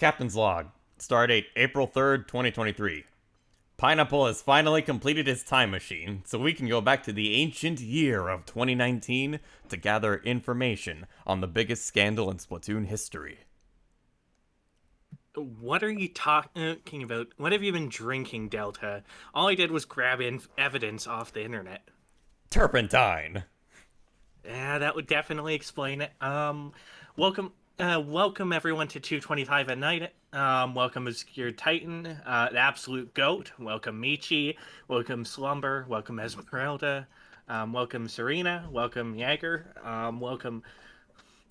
Captain's log. Stardate April 3rd, 2023. Pineapple has finally completed his time machine, so we can go back to the ancient year of 2019 to gather information on the biggest scandal in Splatoon history. What are you talking about? What have you been drinking, Delta? All I did was grab evidence off the internet. Turpentine. Yeah, that would definitely explain it. Welcome everyone to 225 at night. Welcome Obscure Titan, the Absolute Goat. Welcome Michi. Welcome Slumber. Welcome Esmeralda. Welcome Serena. Welcome Jaeger. Welcome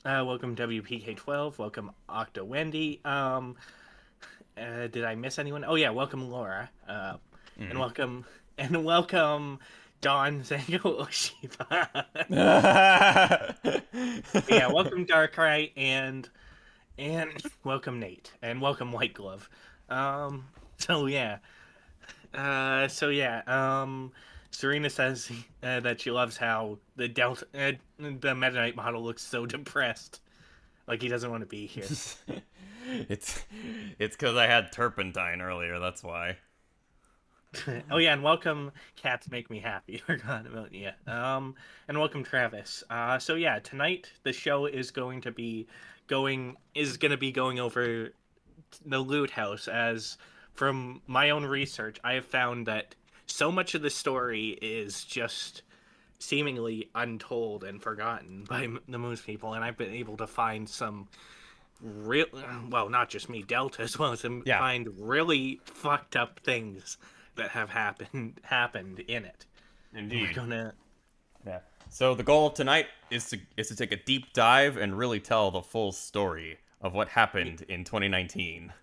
WPK12. Welcome Octa Wendy. Did I miss anyone? Oh yeah, welcome Laura. And welcome Don Zango Oshiba. Yeah, welcome Darkrai and welcome Nate and welcome White Glove. So yeah. Serena says that she loves how the Meta Knight model looks so depressed, like he doesn't want to be here. It's because I had turpentine earlier. That's why. Oh yeah, and welcome Cats Make Me Happy. Forgot about you. And welcome Travis. So yeah, tonight the show is going to be going over the loot house. As from my own research, I have found that so much of the story is just seemingly untold and forgotten by the most people, and I've been able to find some real, well, not just me, Delta as well, to find really fucked up things that have happened in it. Indeed. We're gonna... Yeah. So the goal of tonight is to take a deep dive and really tell the full story of what happened in 2019.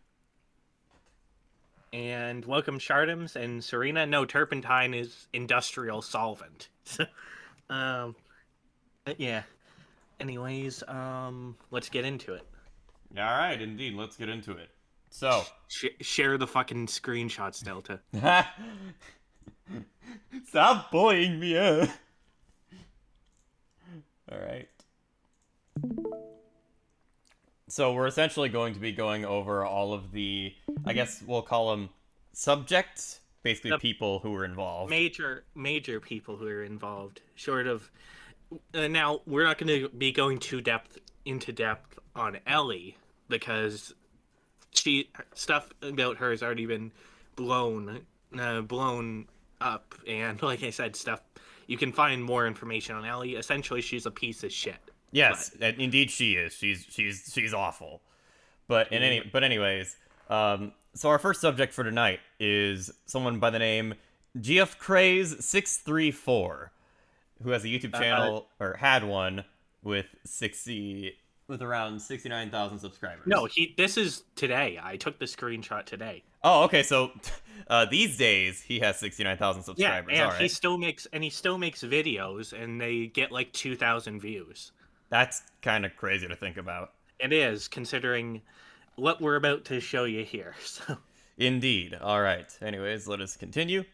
And welcome Shardims and Serena. No, turpentine is industrial solvent. Yeah. Anyways, let's get into it. All right, indeed. Let's get into it. So, share the fucking screenshots, Delta. Stop bullying me. All right. So we're essentially going to be going over all of the, I guess we'll call them subjects, basically people who were involved. Major people who are involved. Short of, now we're not going to be going into depth on Ellie, because stuff about her has already been blown up, and like I said, you can find more information on Ellie. Essentially, she's a piece of shit. Yes, indeed she is. She's awful. But anyways, so our first subject for tonight is someone by the name GFCraze634, who has a YouTube channel, or had one, with around 69,000 subscribers. No, this is today. I took the screenshot today. Oh, okay. So these days he has 69,000 subscribers. Yeah, and all right. he still makes videos, and they get like 2,000 views. That's kind of crazy to think about. It is, considering what we're about to show you here. So. Indeed. All right. Anyways, let us continue.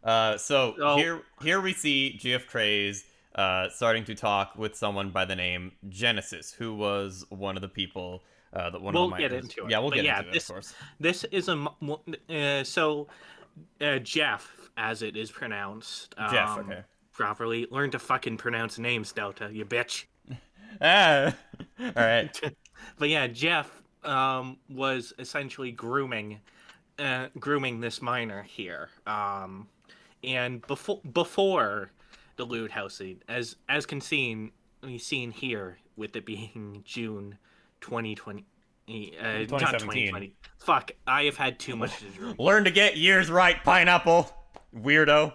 Here we see GFCraze starting to talk with someone by the name Genesis, who was one of the people that one of the miners. We'll get into it. Yeah, we'll get into it, of course. This is Jeff, as it is pronounced. Jeff, okay. Properly. Learn to fucking pronounce names, Delta, you bitch. All right. But yeah, Jeff was essentially grooming this miner here. And before the loot house, as can seen here, with it being June 2020, 2020. Fuck, I have had too much to drink. Learn to get years right, Pineapple. Weirdo.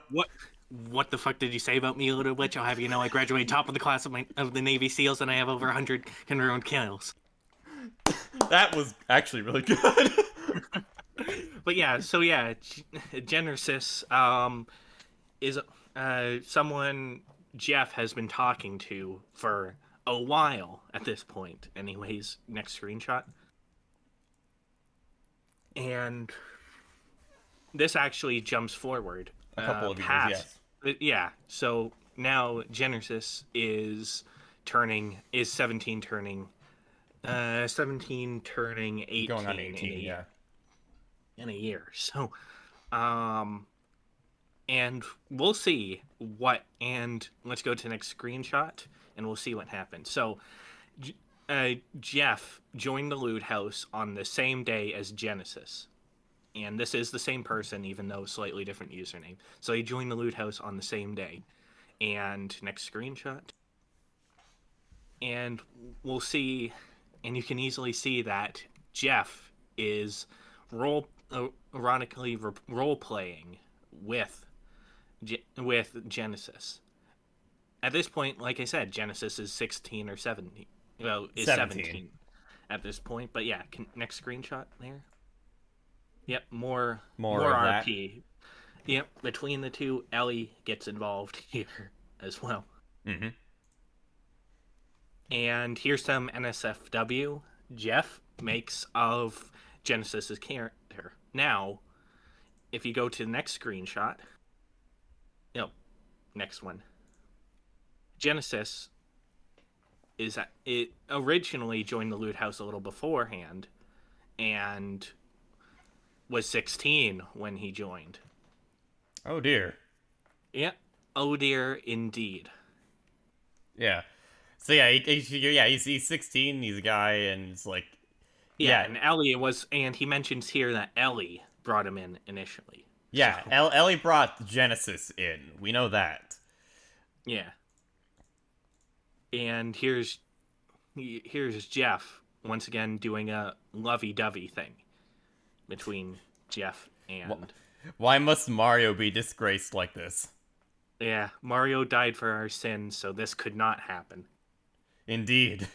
What the fuck did you say about me, little witch? I'll have you know I graduated top of the class of the Navy SEALs, and I have over 100 confirmed kills. That was actually really good. But yeah, Genesis is someone Jeff has been talking to for a while at this point. Anyways, next screenshot. And this actually jumps forward a couple of years, yes. Yeah, so now Genesis is 17, turning 17 turning 18 Going on 18, yeah. in a year. So, um, and we'll see what. And let's go to the next screenshot, and we'll see what happens. So, Jeff joined the loot house on the same day as Genesis. And this is the same person, even though slightly different username. So he joined the loot house on the same day. And next screenshot. And we'll see, and you can easily see that Jeff is ironically role playing with Genesis. At this point, like I said, Genesis is 16 or 17. Well, is 17 at this point. But yeah, next screenshot there. Yep, more RP. That. Yep, between the two, Ellie gets involved here as well. Mm-hmm. And here's some NSFW Jeff makes of Genesis's character. Now, if you go to the next screenshot, next one. Genesis it originally joined the loot house a little beforehand, and was 16 when he joined. Oh dear. Yep. Oh dear, indeed. Yeah. So yeah, he's 16. He's a guy, and it's like, yeah. And Ellie and he mentions here that Ellie brought him in initially. Yeah, so. Ellie brought Genesis in. We know that. Yeah. And here's Jeff once again doing a lovey-dovey thing between Jeff and. Why must Mario be disgraced like this? Yeah, Mario died for our sins, so this could not happen. Indeed.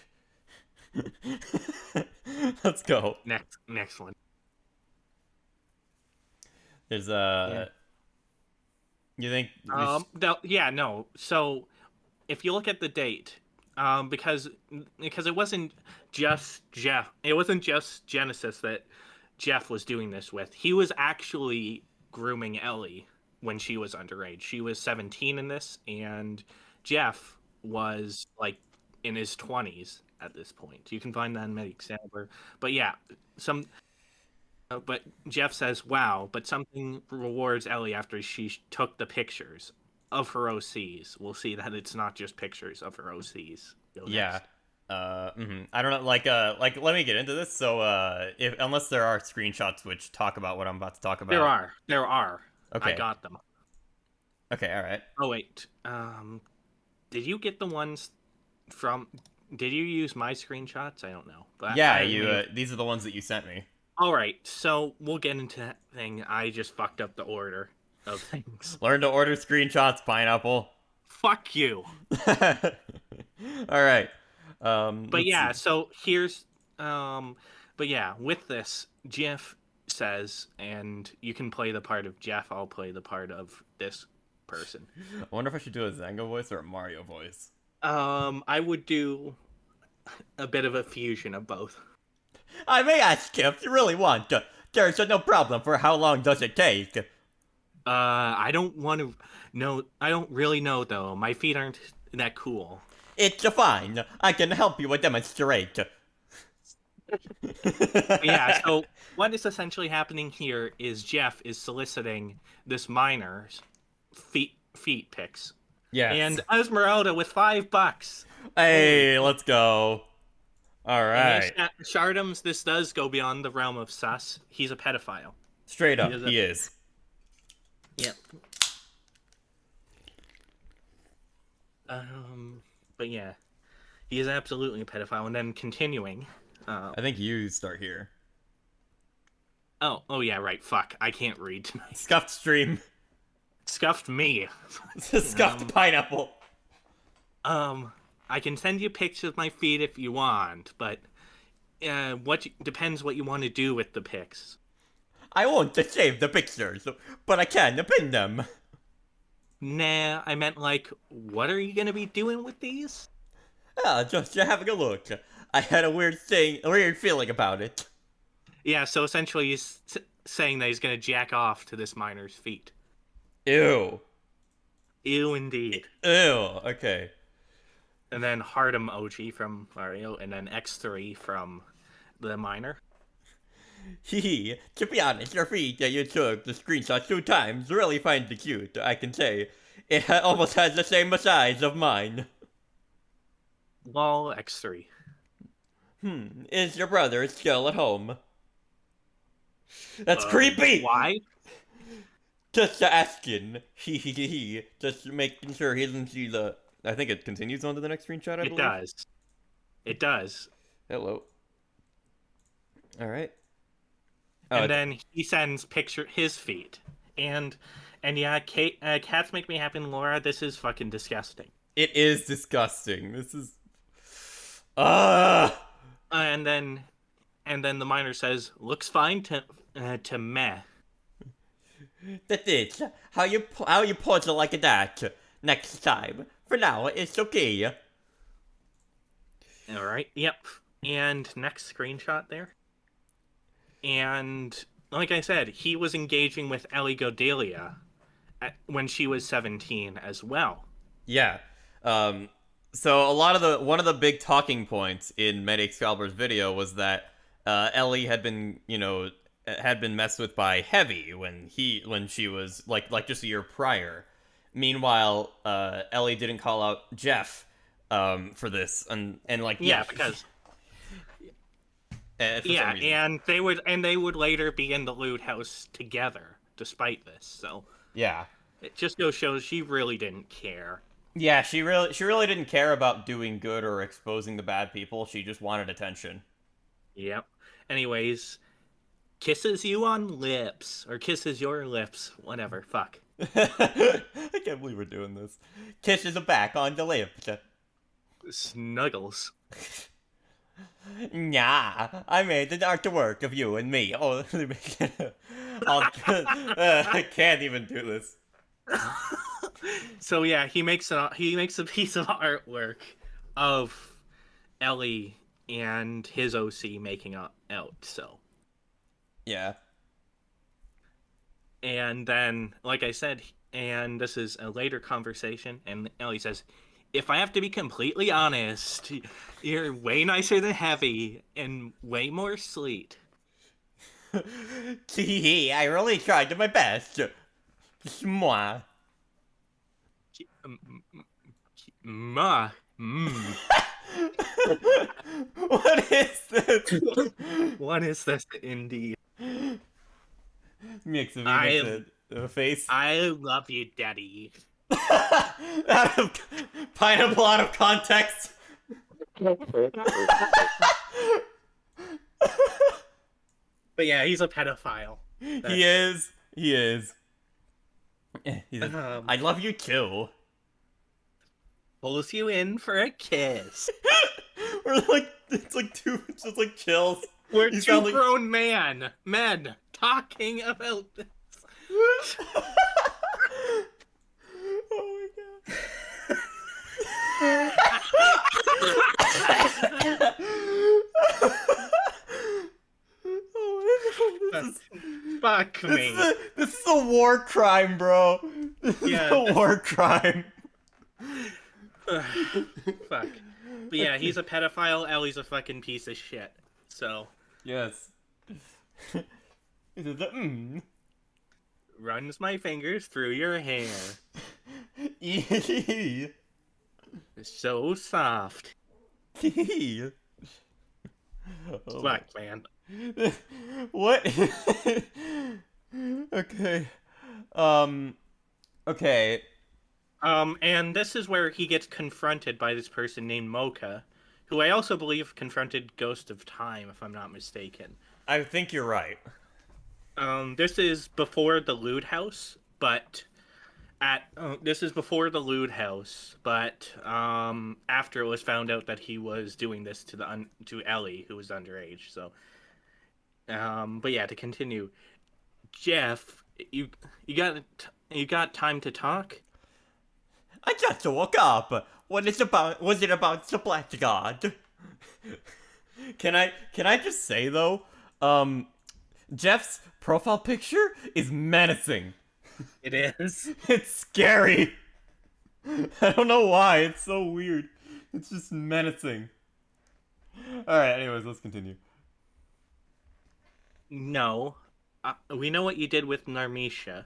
Let's go. Next one. There's a. You think? No. So, if you look at the date, because it wasn't just Jeff. It wasn't just Genesis that Jeff was doing this with. He was actually grooming Ellie when she was underage. She was 17 in this, and Jeff was like in his 20s at this point. You can find that in Medixamber. But yeah, but Jeff says, "Wow!" But something rewards Ellie after she took the pictures of her OCs. We'll see that it's not just pictures of her OCs. Yeah. I don't know. Like, let me get into this. So, unless there are screenshots which talk about what I'm about to talk about. There are. Okay. I got them. Okay. All right. Oh wait. Did you get the ones from? Did you use my screenshots? I don't know. But yeah, these are the ones that you sent me. All right. So we'll get into that thing. I just fucked up the order of things. Learn to order screenshots, Pineapple. Fuck you. All right. But yeah, so here's but yeah, with this, Jeff says, and you can play the part of Jeff, I'll play the part of this person. I wonder if I should do a Zanga voice or a Mario voice. I would do a bit of a fusion of both. I may ask if you really want to. There's no problem. For how long does it take? I don't want to know. I don't really know, though. My feet aren't that cool. It's fine. I can help you demonstrate. Yeah, so what is essentially happening here is Jeff is soliciting this miner's feet pics. Yes. And Esmeralda with $5. Hey, let's go. All right. Shardums, this does go beyond the realm of sus. He's a pedophile. Straight up, he is. Yep. But yeah, he is absolutely a pedophile. And then continuing. I think you start here. Oh yeah, right. Fuck, I can't read tonight. Scuffed stream. Scuffed me. Scuffed Pineapple. I can send you pics of my feet if you want, but depends what you want to do with the pics. I want to save the pictures, but I can't pin them. Nah, I meant like, what are you gonna be doing with these? Just having a look. I had a weird feeling about it. Yeah, so essentially he's saying that he's gonna jack off to this miner's feet. Ew. Ew, indeed. Ew. Okay. and then Heart emoji from Mario, and then X3 from the miner. Hee, to be honest, your feed that you took the screenshot 2 times really finds it cute, I can say. It almost has the same size of mine. Lol, X3. Is your brother still at home? That's creepy! Why? Just asking. He. Just making sure he doesn't see the... I think it continues on to the next screenshot, I believe. It does. It does. Hello. Alright. And then he sends his feet. And yeah, cats make me happy, Laura. This is fucking disgusting. It is disgusting. This is... And then the miner says, looks fine to meh. That is how you pose it like that. Next time. For now, it's okay. All right. Yep. And next screenshot there. And like I said, he was engaging with Ellie Godelia when she was 17 as well. Yeah. So one of the big talking points in Meta Excalibur's video was that Ellie had been messed with by Heavy when she was like just a year prior. Meanwhile, Ellie didn't call out Jeff for this, and like because and they would later be in the loot house together despite this. So yeah, it just shows she really didn't care. Yeah, she really didn't care about doing good or exposing the bad people. She just wanted attention. Yep. Anyways, kisses you on lips or kisses your lips, whatever. Fuck. I can't believe we're doing this. Kisses are back on the lips. Snuggles. Nah, I made the artwork of you and me. Oh, I can't even do this. So yeah, he makes a piece of artwork of Ellie and his OC making out. So yeah, and then like I said, and this is a later conversation, and Ellie says, "If I have to be completely honest, you're way nicer than Heavy and way more sweet." Gee, I really tried my best. Mwah. Ma. What is this? What is this indeed? Makes a face. I love you, Daddy. Pineapple out of context. But yeah, he's a pedophile. He is. I love you too. Pulls you in for a kiss. We're like, it's just like chills. We're two grown men talking about this. Oh my god. Fuck me. This is a war crime, bro. This is a war crime. Fuck. But yeah, he's a pedophile. Ellie's a fucking piece of shit. So. Yes. Runs my fingers through your hair. So soft. Fuck, man. What? Okay. Okay. And this is where he gets confronted by this person named Mocha, who I also believe confronted Ghost of Time, if I'm not mistaken. I think you're right. This is before the loot house, but after it was found out that he was doing this to Ellie, who was underage. So, but yeah, to continue, Jeff, you got time to talk? I just woke up. Was it about Splatsource? Can I just say though, Jeff's profile picture is menacing. It is. It's scary. I don't know why. It's so weird. It's just menacing. Alright, anyways, let's continue. No. We know what you did with Narmisha.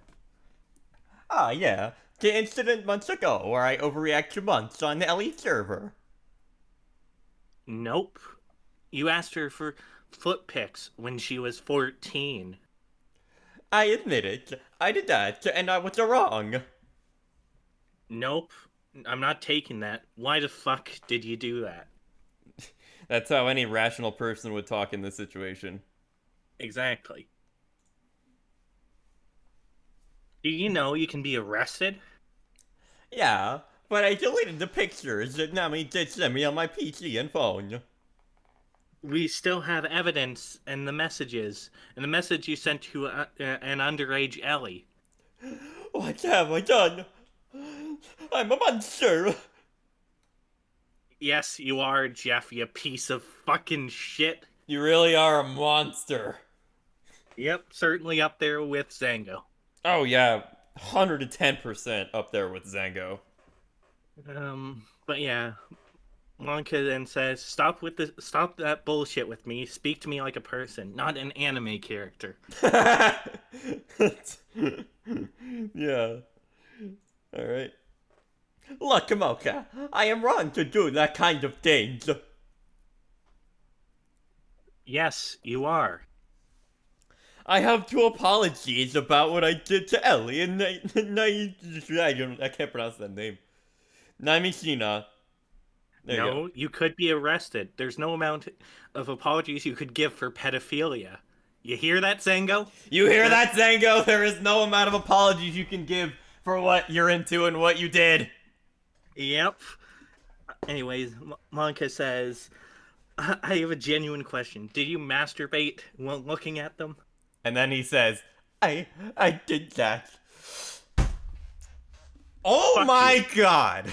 Ah, yeah. The incident months ago where I overreacted months on the Ellie server. Nope. You asked her for foot pics when she was 14. I admit it. I did that, and I was wrong. Nope. I'm not taking that. Why the fuck did you do that? That's how any rational person would talk in this situation. Exactly. Do you know you can be arrested? Yeah, but I deleted the pictures that Nami did send me on my PC and phone. We still have evidence and the messages, and the message you sent to an underage Ellie. What have I done? I'm a monster. Yes, you are, Jeff, you piece of fucking shit. You really are a monster. Yep, certainly up there with Zango. Oh yeah, 110% up there with Zango. But yeah, Monica then says, "Stop that bullshit with me. Speak to me like a person, not an anime character." Yeah. Alright. Look, Mocha, I am wrong to do that kind of things. Yes, you are. I have two apologies about what I did to Ellie and I can't pronounce that name. Naimishina. No, you could be arrested. There's no amount of apologies you could give for pedophilia. You hear that, Zango? You hear that, Zango? There is no amount of apologies you can give for what you're into and what you did. Yep. Anyways, Monica says, "I have a genuine question. Did you masturbate while looking at them?" And then he says, I did that. Oh Fuck my you. god.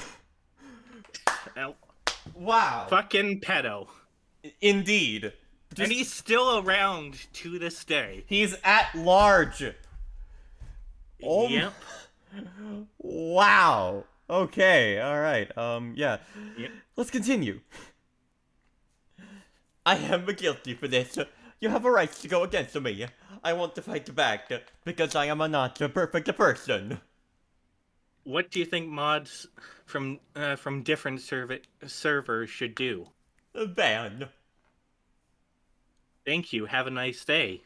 Wow. Fucking pedo. Indeed. And he's still around to this day. He's at large. Oh. Yep. Wow. Okay, alright. Yeah. Yep. Let's continue. I am guilty for this. You have a right to go against me. I want to fight back, because I am not a perfect person. What do you think mods from different servers should do? Ban. Thank you. Have a nice day.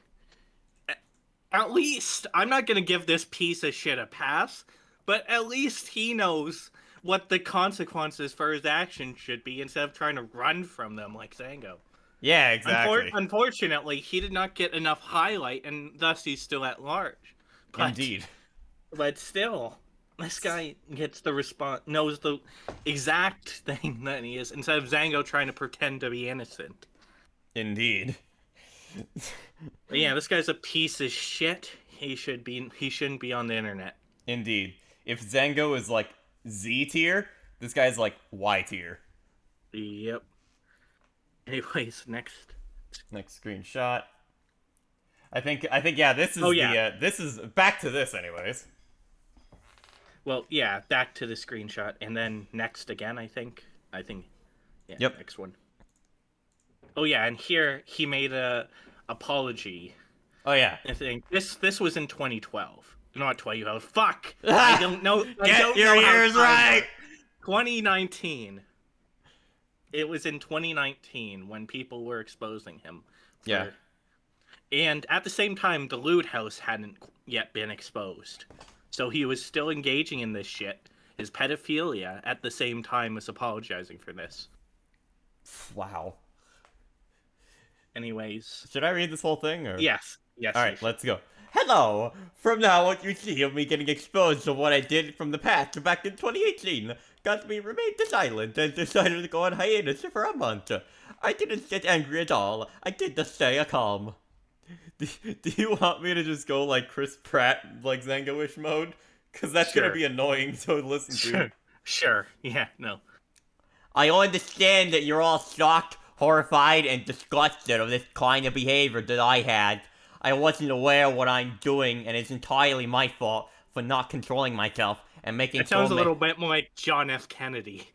At least, I'm not gonna give this piece of shit a pass, but at least he knows what the consequences for his actions should be instead of trying to run from them like Zango. Yeah, exactly. Unfortunately, he did not get enough highlight, and thus he's still at large. But, Indeed. But still, this guy gets the response, knows the exact thing that he is, instead of Zango trying to pretend to be innocent. Indeed. But yeah, this guy's a piece of shit. He shouldn't be on the internet. Indeed. If Zango is like Z tier, this guy's like Y tier. Yep. Anyways, next screenshot. I think yeah, this is this is back to this anyways. Well, yeah, back to the screenshot and then next again, I think. Yeah, yep. Next one. Oh yeah, and here he made a apology. Oh yeah. I think this was in 2012. Not 2012. Fuck. I don't know. Get your ears right. 2019. It was in 2019 when people were exposing him. Yeah. And at the same time, the Loot House hadn't yet been exposed. So he was still engaging in this shit, his pedophilia, at the same time as apologizing for this. Wow. Anyways. Should I read this whole thing? Or? Yes. Alright, let's go. Hello! From now, what you see of me getting exposed to what I did from the past back in 2018 got me remained silent and decided to go on hiatus for a month. I didn't get angry at all. I did just stay calm. Do you want me to just go like Chris Pratt, like Zango-ish mode? Because that's gonna be annoying to listen to. Sure. Yeah, no. I understand that you're all shocked, horrified, and disgusted of this kind of behavior that I had. I wasn't aware of what I'm doing, and it's entirely my fault for not controlling myself and making. It sounds a little bit more like John F. Kennedy.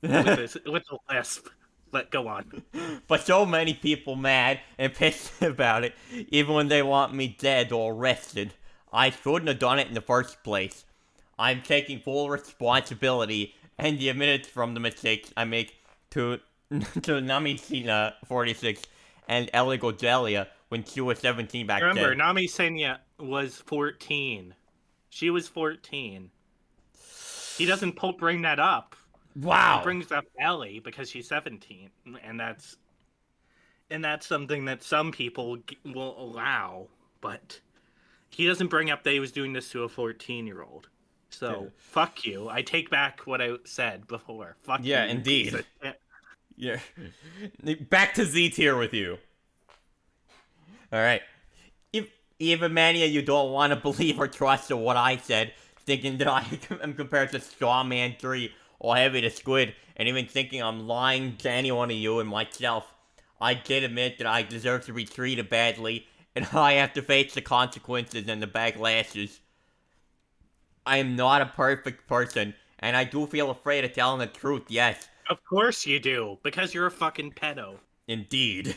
with a lisp. But go on. But so many people mad and pissed about it, even when they want me dead or arrested. I shouldn't have done it in the first place. I'm taking full responsibility and the admittance from the mistakes I make to Namisina 46 and Ellie Godelia when she was 17 back Remember, then. Nami Senya was 14. She was 14. He doesn't bring that up. He Wow. brings up Ellie because she's 17, and that's something that some people will allow, but he doesn't bring up that he was doing this to a 14-year-old. So, fuck you. I take back what I said before. Fuck you. Yeah, indeed. Yeah. Back to Z tier with you. Alright. If even many of you don't want to believe or trust in what I said, thinking that I am compared to Starman 3 or Heavy the Squid, and even thinking I'm lying to any one of you and myself, I did admit that I deserve to be treated badly, and I have to face the consequences and the backlashes. I am not a perfect person, and I do feel afraid of telling the truth, yes. Of course you do, because you're a fucking pedo. Indeed.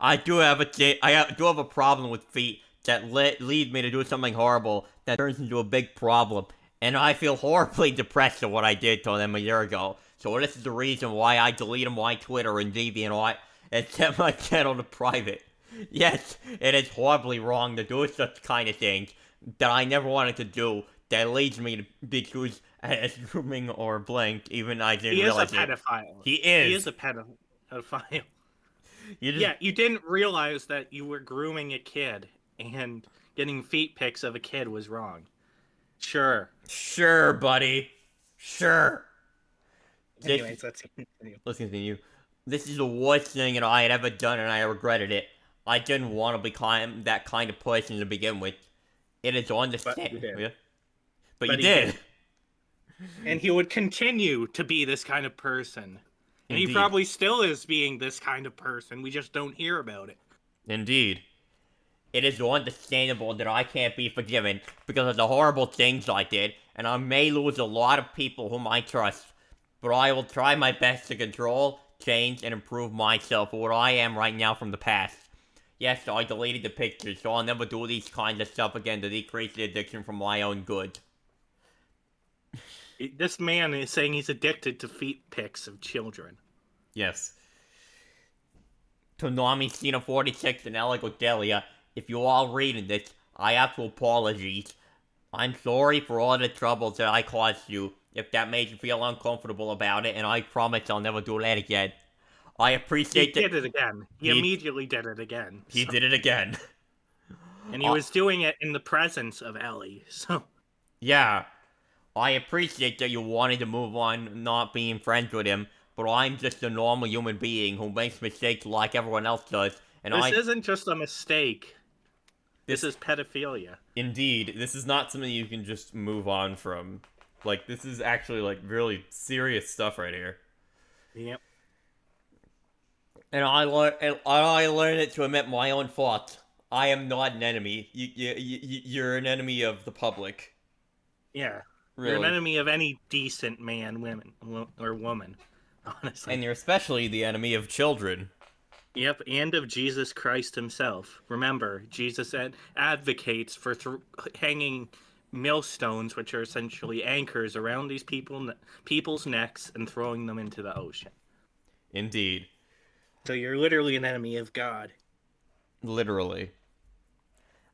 I do have a problem with feet that lead me to do something horrible that turns into a big problem, and I feel horribly depressed at what I did to them a year ago. So this is the reason why I deleted my Twitter and DeviantArt and set my channel to private. Yes, it is horribly wrong to do such kind of things that I never wanted to do. That leads me to be accused as grooming or blank, even I didn't realize it. He is a pedophile. He is. He is a pedophile. You Yeah, you didn't realize that you were grooming a kid and getting feet pics of a kid was wrong. Sure. Sure, buddy. Sure. Anyways, let's continue. Let's continue. This is the worst thing that I had ever done, and I regretted it. I didn't want to become that kind of person to begin with. It is understandable. But you did. Yeah. But you did. And he would continue to be this kind of person. And Indeed. he probably still is being this kind of person. We just don't hear about it. Indeed. It is understandable that I can't be forgiven because of the horrible things I did, and I may lose a lot of people whom I trust. But I will try my best to control, change, and improve myself for what I am right now from the past. Yes, I deleted the pictures, so I'll never do these kinds of stuff again to decrease the addiction for my own good. This man is saying he's addicted to feet pics of children. Yes. To Nami Cena 46 and Ellie Godelia, if you all reading this, I have to apologize. I'm sorry for all the troubles that I caused you, if that made you feel uncomfortable about it, and I promise I'll never do that again. I appreciate He did it again. He immediately did it again. He did it again. And he was doing it in the presence of Ellie, so... Yeah. I appreciate that you wanted to move on not being friends with him, but I'm just a normal human being who makes mistakes like everyone else does, and This isn't just a mistake. This is pedophilia. Indeed, this is not something you can just move on from. Like, this is actually, like, really serious stuff right here. Yep. And I learned it to admit my own fault. I am not an enemy. You're an enemy of the public. Yeah. Really. You're an enemy of any decent man, or woman, honestly. And you're especially the enemy of children. Yep, and of Jesus Christ himself. Remember, Jesus advocates for hanging millstones, which are essentially anchors around these people's necks and throwing them into the ocean. Indeed. So you're literally an enemy of God. Literally.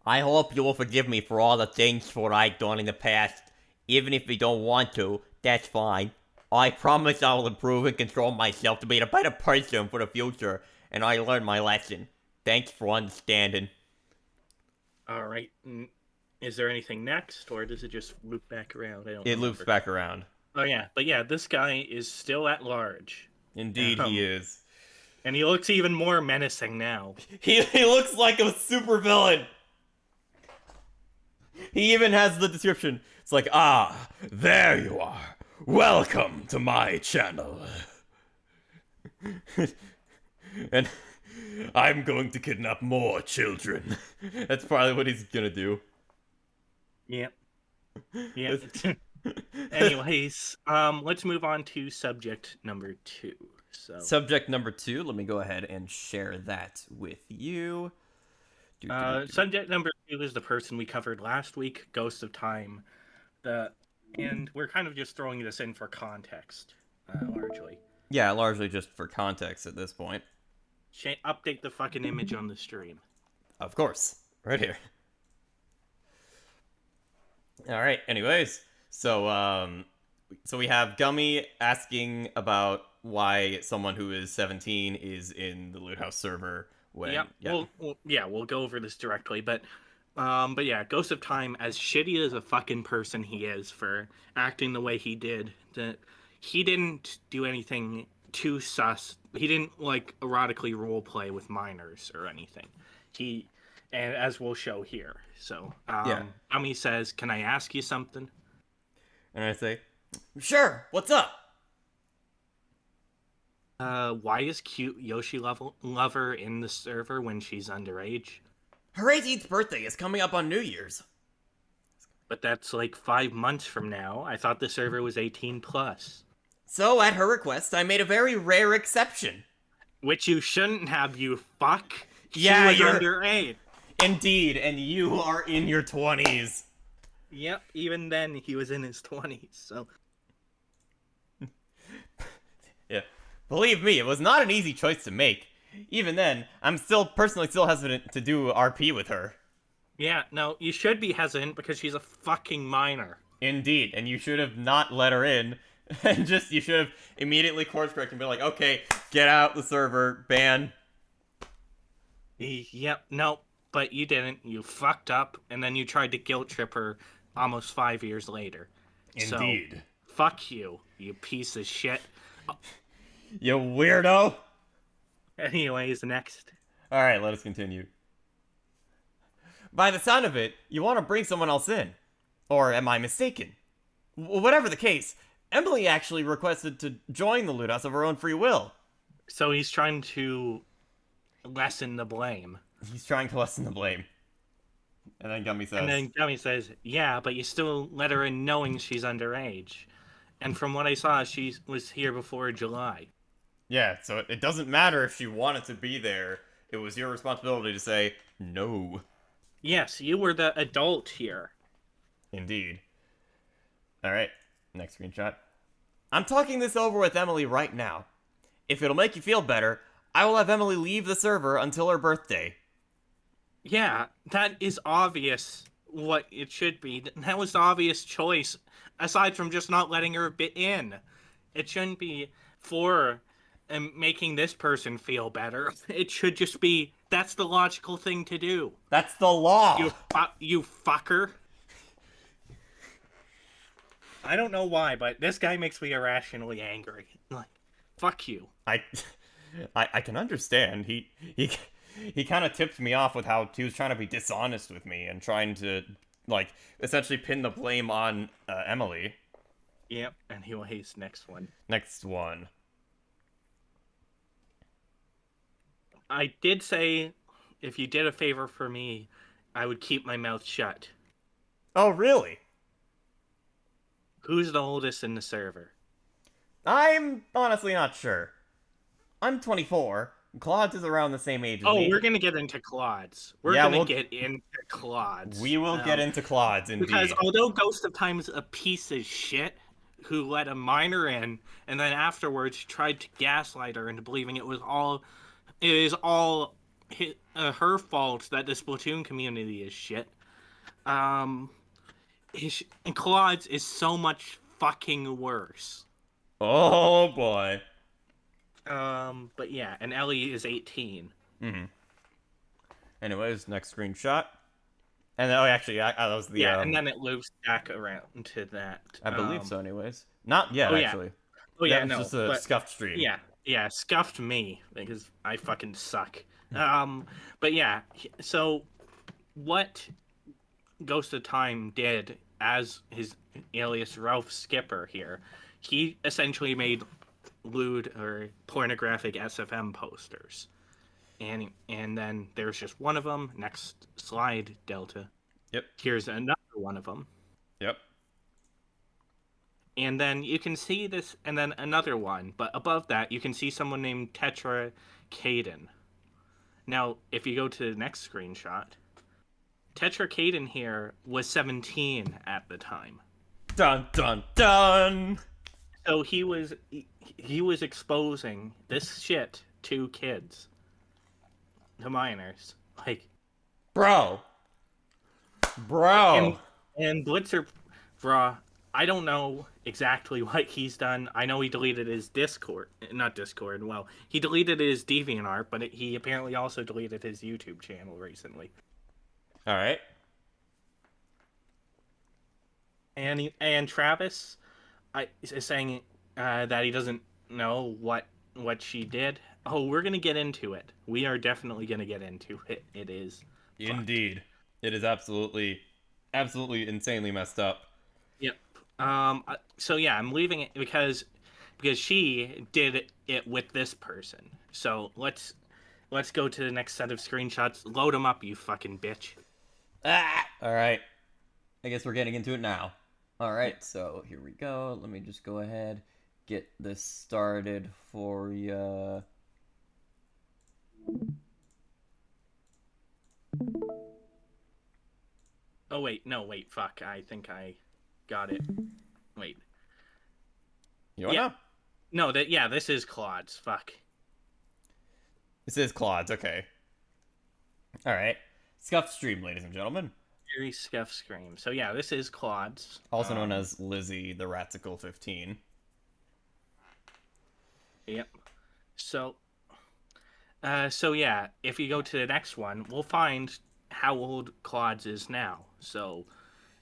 I hope you will forgive me for all the things what I've done in the past. Even if you don't want to, that's fine. I promise I will improve and control myself to be a better person for the future, and I learned my lesson. Thanks for understanding. Alright. Is there anything next, or does it just loop back around? It loops back around. Oh yeah, but yeah, this guy is still at large. Indeed he is. And he looks even more menacing now. He looks like a super villain. He even has the description. It's like, ah, there you are. Welcome to my channel. And I'm going to kidnap more children. That's probably what he's gonna do. Yep. Yep. Anyways, let's move on to subject number 2. So, Subject number 2, let me go ahead and share that with you. subject number 2 is the person we covered last week, Ghost of Time. And we're kind of just throwing this in for context, largely. Yeah, largely just for context at this point. Update the fucking image on the stream. Of course. Right here. Alright, anyways. So we have Gummy asking about why someone who is 17 is in the Loot House server when... Yeah. We'll go over this directly, but yeah, Ghost of Time, as shitty as a fucking person he is for acting the way he did, that he didn't do anything too sus. He didn't like erotically roleplay with minors or anything. And as we'll show here. So, Gummy says, "Can I ask you something?" And I say, "Sure, what's up?" Why is cute Yoshi lover in the server when she's underage? Her 18th birthday is coming up on New Year's. But that's like 5 months from now. I thought the server was 18 plus. So, at her request, I made a very rare exception. Which you shouldn't have, you fuck. Yeah, you're you're underage. Indeed, and you are in your 20s. Yep, even then he was in his 20s, so... Yeah. Believe me, it was not an easy choice to make. Even then, I'm personally still hesitant to do RP with her. Yeah, no, you should be hesitant because she's a fucking minor. Indeed, and you should have not let her in. And you should have immediately course correct and be like, okay, get out the server, ban. Yep, no, but you didn't. You fucked up, and then you tried to guilt trip her almost 5 years later. Indeed. So, fuck you, you piece of shit. You weirdo. Anyways, next. Alright, let us continue. By the sound of it, you want to bring someone else in. Or am I mistaken? Whatever the case, Emily actually requested to join the Loot House of her own free will. So he's trying to lessen the blame. He's trying to lessen the blame. And then Gummy says... yeah, but you still let her in knowing she's underage. And from what I saw, she was here before July. Yeah, so it doesn't matter if she wanted to be there. It was your responsibility to say, no. Yes, you were the adult here. Indeed. Alright, next screenshot. I'm talking this over with Emily right now. If it'll make you feel better, I will have Emily leave the server until her birthday. Yeah, that is obvious what it should be. That was the obvious choice, aside from just not letting her in. It shouldn't be for making this person feel better. It should just be, that's the logical thing to do. That's the law! You fucker. I don't know why, but this guy makes me irrationally angry. Like, fuck you. I can understand. He kind of tipped me off with how he was trying to be dishonest with me and trying to, like, essentially pin the blame on Emily. Yep, and he will haste next one. Next one. I did say, if you did a favor for me, I would keep my mouth shut. Oh, really? Who's the oldest in the server? I'm honestly not sure. I'm 24. Claude is around the same age as me. Oh, we're gonna get into Claudes. We'll get into Claudes. We will get into Claudes, indeed. Because although Ghost of Time is a piece of shit who let a minor in, and then afterwards tried to gaslight her into believing it is all her fault that the Splatoon community is shit. And Claude's is so much fucking worse. Oh boy. But yeah, and Ellie is 18. Mm-hmm. Anyways, next screenshot. And actually, that was the and then it loops back around to that. I believe so. Anyways, not yet actually. Oh yeah, that was just a scuffed stream. Yeah, scuffed me because I fucking suck. But yeah, so what Ghost of Time did as his alias Ralph Skipper here, he essentially made lewd or pornographic SFM posters, and then there's just one of them. Next slide, Delta. Yep. Here's another one of them. Yep. And then you can see this, and then another one, but above that, you can see someone named Tetra Caden. Now, if you go to the next screenshot, Tetra Caden here was 17 at the time. Dun dun dun. So he was exposing this shit to kids, to minors, like Bro. and Bro. and Blitzer, bruh. I don't know exactly what he's done. I know he deleted his Discord, not Discord. Well, he deleted his DeviantArt, but he apparently also deleted his YouTube channel recently. All right. And Travis, is saying that he doesn't know what she did. Oh, we're gonna get into it. We are definitely gonna get into it. It is fucked. Indeed. It is absolutely insanely messed up. Yep. So yeah, I'm leaving it because she did it with this person. So let's go to the next set of screenshots. Load them up, you fucking bitch. Ah! All right. I guess we're getting into it now. All right. So here we go. Let me just go ahead, get this started for you. Oh wait, no, wait, fuck. I think I got it. Wait. You want Yeah. to? No, this is Claude's. Fuck. This is Claude's. Okay. All right. Scuffed stream, ladies and gentlemen. Very scuff scream. So yeah, this is Claude's. Also known as Lizzie the Ratsicle 15. Yep. So yeah, if you go to the next one, we'll find how old Claude's is now. So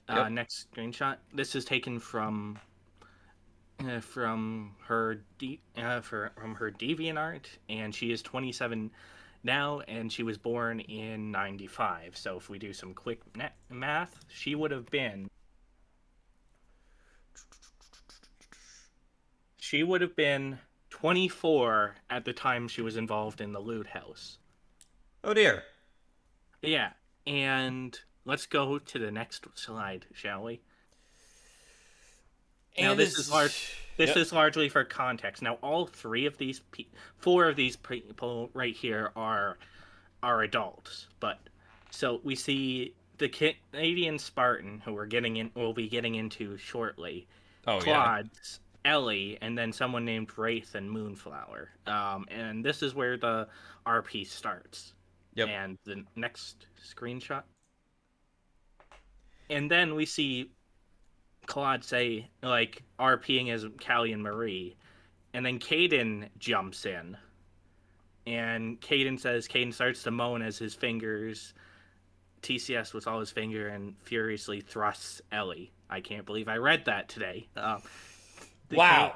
Yep. next screenshot. This is taken from her from her DeviantArt, and she is 27 now, and she was born in 95. So if we do some quick math, she would have been 24 at the time she was involved in the loot house. Oh dear. Yeah, and let's go to the next slide, shall we? Now And this is largely for context. Now all four of these people right here are adults, but so we see the Canadian Spartan, who we'll be getting into shortly. Oh Claude's, Ellie, and then someone named Wraith and Moonflower. And this is where the RP starts. Yep. And the next screenshot. And then we see Claude say, like, RPing as Callie and Marie. And then Caden jumps in. And Caden starts to moan as his fingers, TCS with all his finger, and furiously thrusts Ellie. I can't believe I read that today. Wow.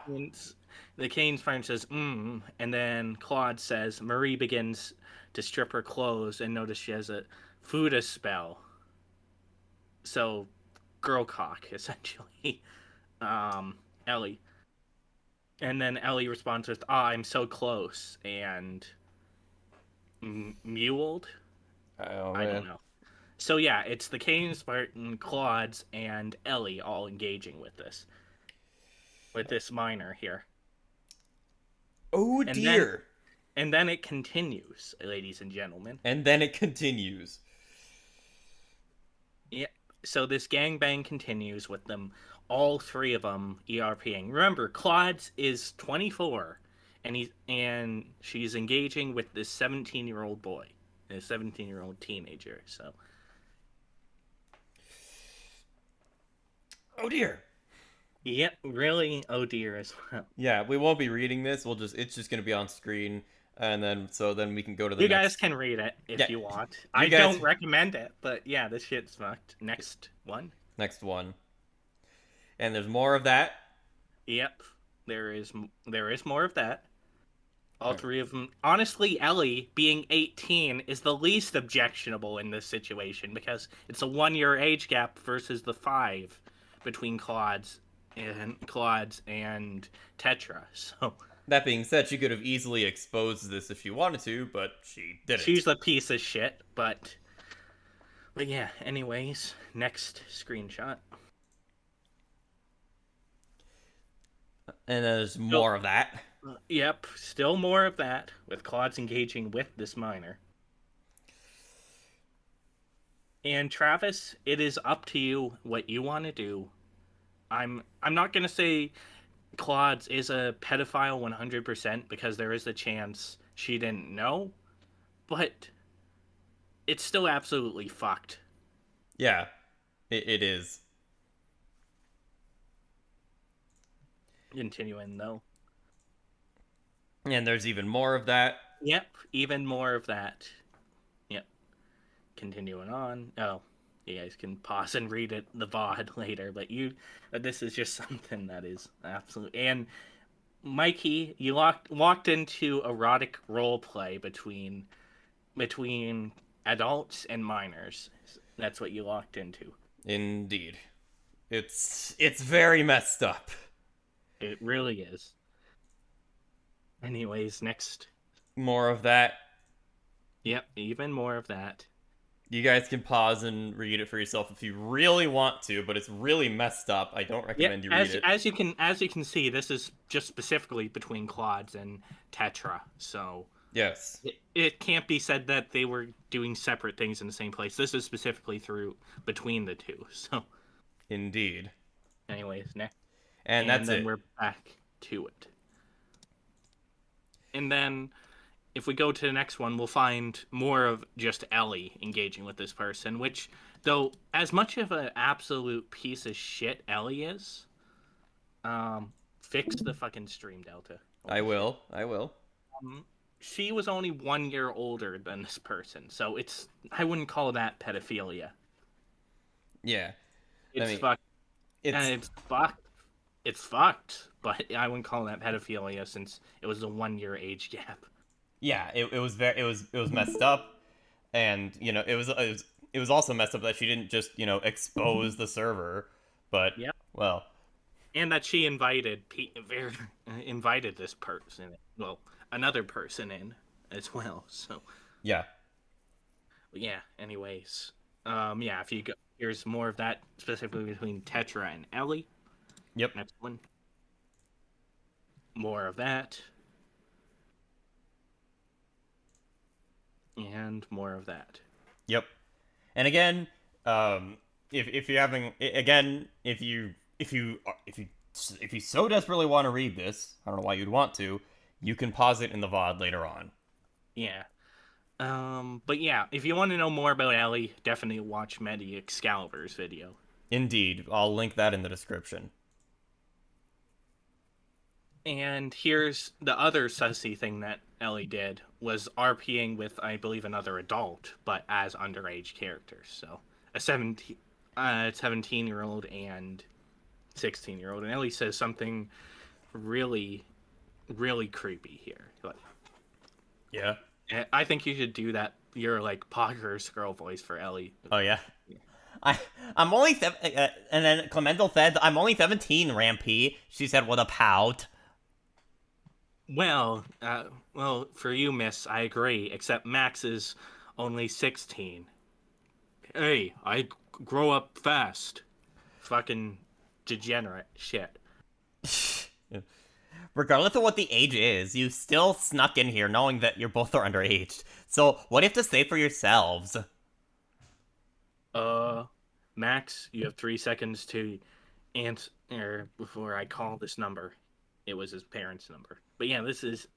The Kane's friend says, and then Claude says, Marie begins to strip her clothes and notice she has a Fuda spell. So, girl cock, essentially. Ellie. And then Ellie responds with, I'm so close, and muled? Oh, I don't know. So yeah, it's the Canadian Spartan, Claude's, and Ellie all engaging with this minor here. Oh dear. And then it continues, ladies and gentlemen. And then it continues. Yeah. So this gangbang continues with them, all three of them ERPing. Remember, Claude's is 24, and she's engaging with this 17-year-old boy, a 17-year-old teenager. So. Oh dear. Yep, really. Oh dear as well. Yeah, we won't be reading this. It's just gonna be on screen, and then we can go to the. You guys can read it if you want. I don't recommend it, but yeah, this shit's fucked. Next one. Next one. And there's more of that. Yep, there is more of that. All three of them. Honestly, Ellie being 18 is the least objectionable in this situation because it's a 1-year age gap versus the 5 between Claude's and Tetra. So that being said, she could have easily exposed this if she wanted to, but she didn't. She's a piece of shit, but yeah, anyways, next screenshot. And there's more of that. Yep, still more of that, with Claude's engaging with this miner. And Travis, it is up to you what you want to do. I'm not gonna say Claude's is a pedophile 100% because there is a chance she didn't know, but it's still absolutely fucked. Yeah, it is. Continuing though. And there's even more of that. Yep, even more of that. Yep. Continuing on. Oh, you guys can pause and read it the VOD later, but this is just something that is absolute. And Mikey, you walked into erotic role play between adults and minors. That's what you walked into. Indeed. It's very messed up. It really is. Anyways, next. More of that. Yep, even more of that. You guys can pause and read it for yourself if you really want to, but it's really messed up. I don't recommend you read it. As you can see, this is just specifically between Claudes and Tetra. So Yes. it can't be said that they were doing separate things in the same place. This is specifically between the two. So Indeed. anyways, next. And that's then it. We're back to it. And then if we go to the next one, we'll find more of just Ellie engaging with this person, which, though, as much of an absolute piece of shit Ellie is, fix the fucking stream, Delta. I will. She was only 1 year older than this person, so I wouldn't call that pedophilia. Yeah. It's fucked. It's fucked, but I wouldn't call that pedophilia since it was a 1 year age gap. Yeah, it was messed up, and it was also messed up that she didn't just expose the server, but Yep. well, and that she invited this person, well, another person in as well. So yeah. Anyways, if you go, here's more of that specifically between Tetra and Ellie. Yep. Next one. More of that. And more of that. Yep. And again, if you're having again, if you so desperately want to read this, I don't know why you'd want to. You can pause it in the VOD later on. Yeah. But yeah, if you want to know more about Ellie, definitely watch Medi Excalibur's video. Indeed, I'll link that in the description. And here's the other sussy thing that Ellie did was RPing with, I believe, another adult, but as underage characters. So a 17-year-old and 16-year-old. And Ellie says something really, really creepy here. Like, yeah. I think you should do that. Your like Poggers girl voice for Ellie. Oh yeah. I'm only and then Clemental said, "I'm only 17, Rampy." She said with a pout. Well, for you, miss, I agree, except Max is only 16. Hey, I grow up fast. Fucking degenerate shit. Regardless of what the age is, you still snuck in here knowing that you're both are underage. So, what do you have to say for yourselves? Max, you have 3 seconds to answer before I call this number. It was his parents' number. But yeah, this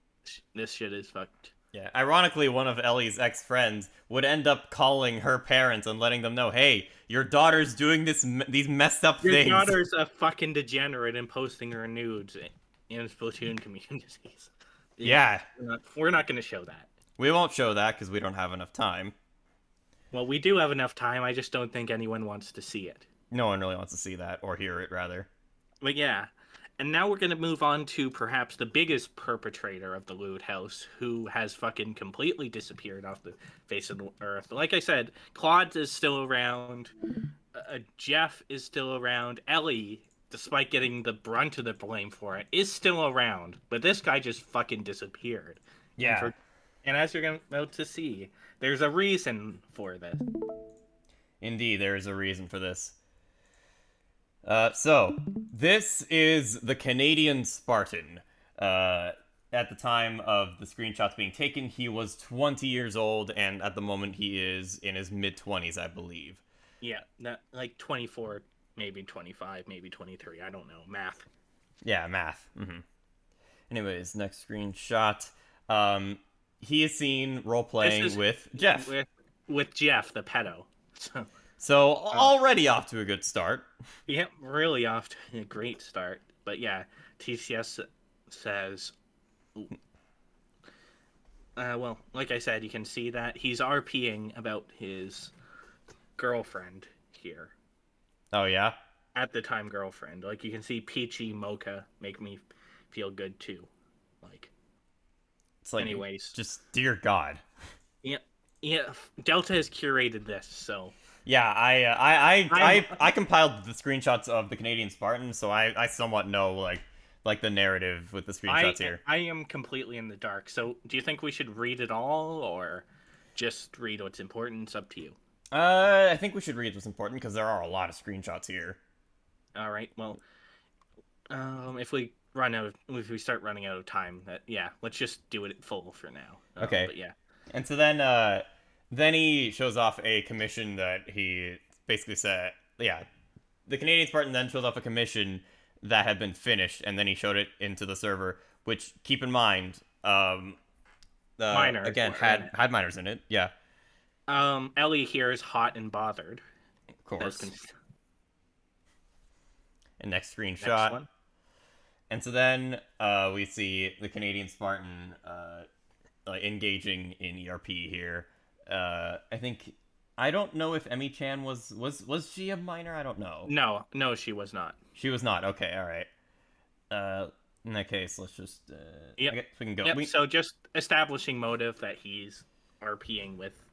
shit is fucked. Yeah, ironically, one of Ellie's ex-friends would end up calling her parents and letting them know, hey, your daughter's doing these messed up things. Your daughter's a fucking degenerate and posting her nudes in Splatoon communities. Yeah. We're not going to show that. We won't show that because we don't have enough time. Well, we do have enough time. I just don't think anyone wants to see it. No one really wants to see that, or hear it, rather. But yeah. And now we're going to move on to perhaps the biggest perpetrator of the loot house, who has fucking completely disappeared off the face of the earth. Like I said, Claude is still around. Jeff is still around. Ellie, despite getting the brunt of the blame for it, is still around. But this guy just fucking disappeared. Yeah. And as you're about to see, there's a reason for this. Indeed, there is a reason for this. So this is the Canadian Spartan. At the time of the screenshots being taken, he was 20 years old, and at the moment he is in his mid-20s, I believe. Yeah, like 24, maybe 25, maybe 23. I don't know. Math. Yeah, math. Anyways, next screenshot. He is seen role-playing with Jeff. With Jeff, the pedo. So already off to a good start. Yeah, really off to a great start. But yeah, TCS says, well, like I said, you can see that he's RPing about his girlfriend here. Oh, yeah? At the time, girlfriend. Like, you can see Peachy Mocha make me feel good, too. Like, it's like, anyways. Just, dear God. Yeah, Delta has curated this, so... Yeah, I compiled the screenshots of the Canadian Spartan, so I somewhat know, like the narrative with the screenshots here. I am completely in the dark, so do you think we should read it all, or just read what's important? It's up to you. I think we should read what's important, because there are a lot of screenshots here. Alright, well, if we start running out of time, let's just do it full for now. Okay. But yeah. And so then he shows off a commission that he basically said, yeah, the Canadian Spartan then shows off a commission that had been finished, and then he showed it into the server, which, keep in mind, miners again, had miners in it, yeah. Ellie here is hot and bothered. Of course. And next screenshot. Next one. And so then we see the Canadian Spartan engaging in ERP here. I don't know if Emmy-chan was she a minor? I don't know. No, she was not. She was not. Okay, all right. In that case, let's just yeah, we can go. Yep. So just establishing motive that he's RPing with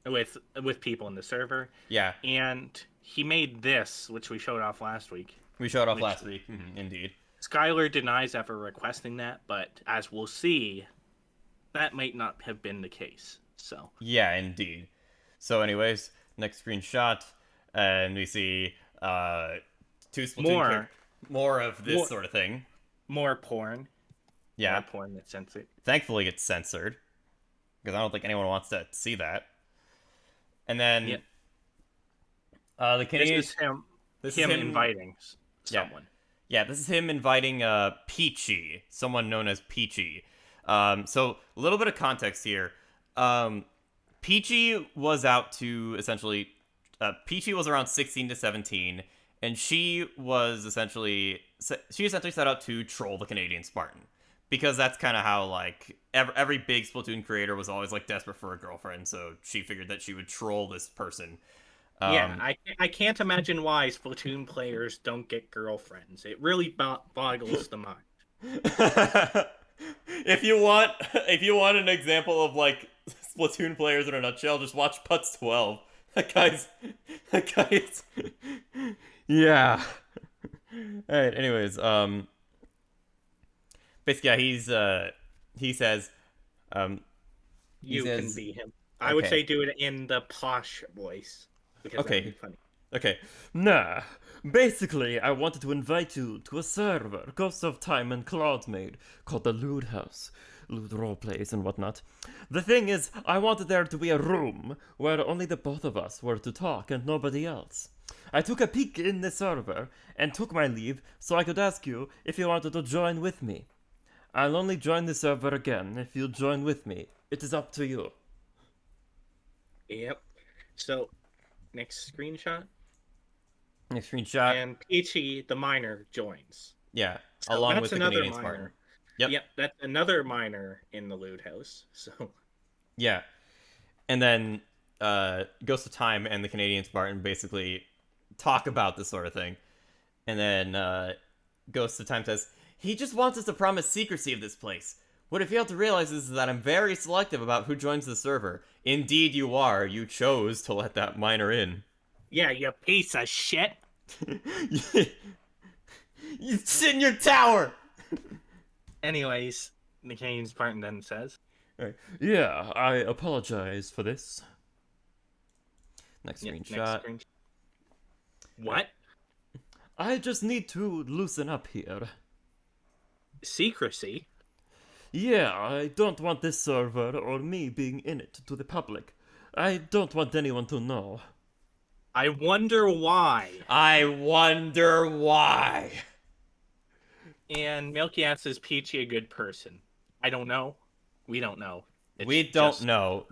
with people in the server. Yeah. And he made this, which we showed off last week. We showed off last week. Indeed. Skylar denies ever requesting that, but as we'll see, that might not have been the case. So. Yeah, indeed. So, anyways, next screenshot, and we see two Splatoon more of this sort of thing. More porn. Yeah. More porn that's censored. Thankfully, it's censored, because I don't think anyone wants to see that. And then the Canadian. This is him inviting someone. Yeah, this is him inviting Peachy, someone known as Peachy. So a little bit of context here. Peachy was out to essentially. Peachy was around 16 to 17, and she essentially set out to troll the Canadian Spartan, because that's kind of how like every big Splatoon creator was always like desperate for a girlfriend. So she figured that she would troll this person. I can't imagine why Splatoon players don't get girlfriends. It really boggles the mind. If you want an example of like Splatoon players in a nutshell, just watch Putz 12. That guy's yeah. All right. Anyways, basically, yeah, he says, you can be him. I would say do it in the posh voice. Because that'd be funny. Okay. Nah. Basically, I wanted to invite you to a server Ghosts of Time and Cloud made called the Lewd House. Lewd roleplays and whatnot. The thing is, I wanted there to be a room where only the both of us were to talk and nobody else. I took a peek in the server and took my leave so I could ask you if you wanted to join with me. I'll only join the server again if you join with me. It is up to you. Yep. So, next screenshot. Next screenshot. And Peachy, the miner, joins. Yeah, so along with the Canadian Spartan. Yep, that's another miner in the Lewd House. So. Yeah, and then Ghost of Time and the Canadian Spartan basically talk about this sort of thing, and then Ghost of Time says he just wants us to promise secrecy of this place. What he failed to realize is that I'm very selective about who joins the server. Indeed, you are. You chose to let that miner in. Yeah, you piece of shit. You sit in your tower. Anyways, the Canadian Spartan then says, yeah, I apologize for this. Next screenshot. What? I just need to loosen up here. Secrecy? Yeah, I don't want this server or me being in it to the public. I don't want anyone to know. I wonder why. I wonder why. And Milky asks, is Peachy a good person? I don't know. We don't know. We don't know.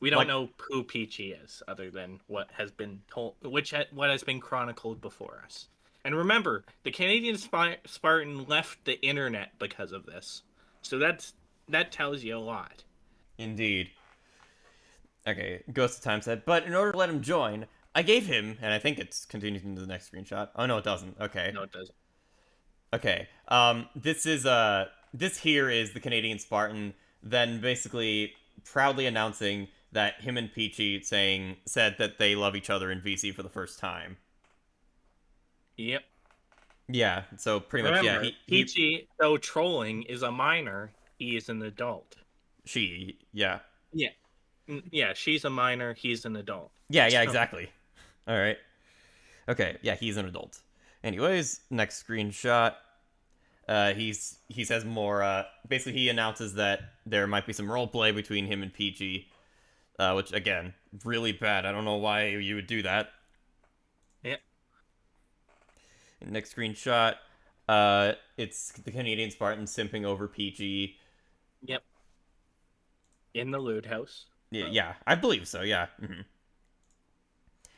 We don't know who Peachy is, other than what has been told, what has been chronicled before us. And remember, the Canadian Spartan left the internet because of this, so that tells you a lot. Indeed. Okay, goes to time set, but in order to let him join, I gave him, and I think it's continues into the next screenshot. Oh no, it doesn't. Okay. No, it doesn't. Okay. This here is the Canadian Spartan, then basically proudly announcing that him and Peachy said that they love each other in VC for the first time. Yep. Yeah, so pretty Remember, much, yeah. Peachy, though trolling, is a minor. He is an adult. Yeah. Yeah. Yeah, she's a minor. He's an adult. Yeah, exactly. All right. Okay, yeah, he's an adult. Anyways, next screenshot. He says more. Basically, he announces that there might be some roleplay between him and Peachy, which again, really bad. I don't know why you would do that. Yeah. Next screenshot. It's the Canadian Spartan simping over Peachy. Yep. In the loot house. Yeah, I believe so. Yeah. Mm-hmm.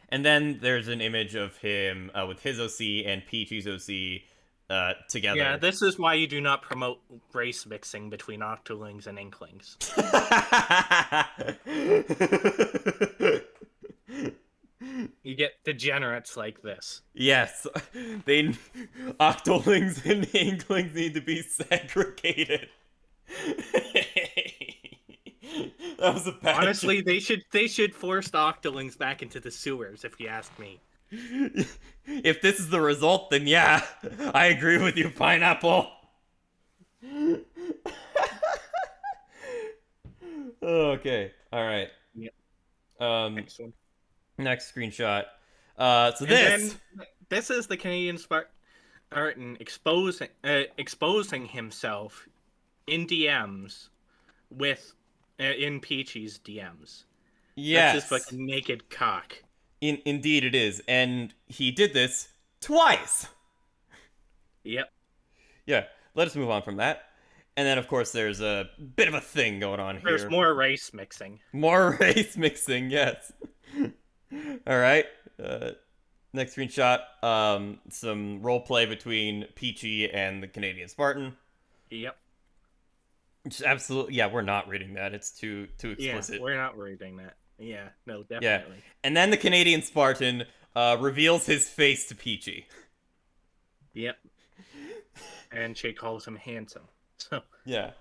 And then there's an image of him with his OC and Peachy's OC together. Yeah, this is why you do not promote race mixing between Octolings and Inklings. You get degenerates like this. Yes, Octolings and Inklings need to be segregated. That was a bad Honestly, they should force the Octolings back into the sewers, if you ask me. If this is the result, then yeah, I agree with you, Pineapple. Okay, all right. Yep. Next one. Next screenshot. This is the Canadian Spartan exposing himself in DMs with in Peachy's DMs. Yes. That's just fucking naked cock. Indeed it is, and he did this twice. Yep. Yeah. Let us move on from that. And then, of course, there's a bit of a thing going on here. There's more race mixing. More race mixing, yes. All right. Next screenshot. Some role play between Peachy and the Canadian Spartan. Yep. Which absolutely, yeah, we're not reading that. It's too explicit. Yeah, we're not reading that. Yeah, no, definitely. Yeah. And then the Canadian Spartan reveals his face to Peachy. Yep. And she calls him handsome. So. Yeah.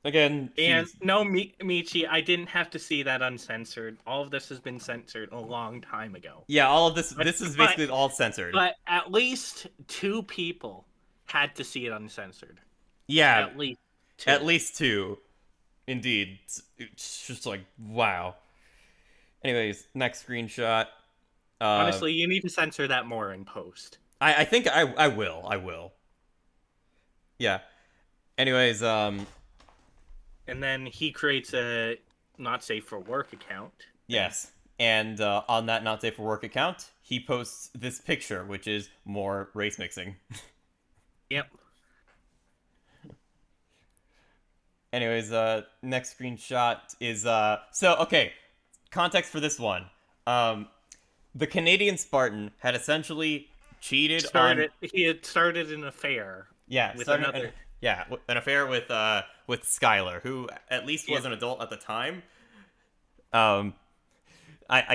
Again. And no, Michi, I didn't have to see that uncensored. All of this has been censored a long time ago. Yeah, all of this. This is basically all censored. But at least 2 people had to see it uncensored. Yeah. At least 2. At least 2. Indeed. It's just like, wow. Anyways, next screenshot. Honestly, you need to censor that more in post. I think I will. Yeah. Anyways, And then he creates a not safe for work account. Yes. And on that not safe for work account, he posts this picture, which is more race mixing. Yep. Anyways, next screenshot is okay, context for this one. The Canadian Spartan had essentially cheated He had started an affair. Yeah, with another. An affair with Skylar, who at least was an adult at the time. I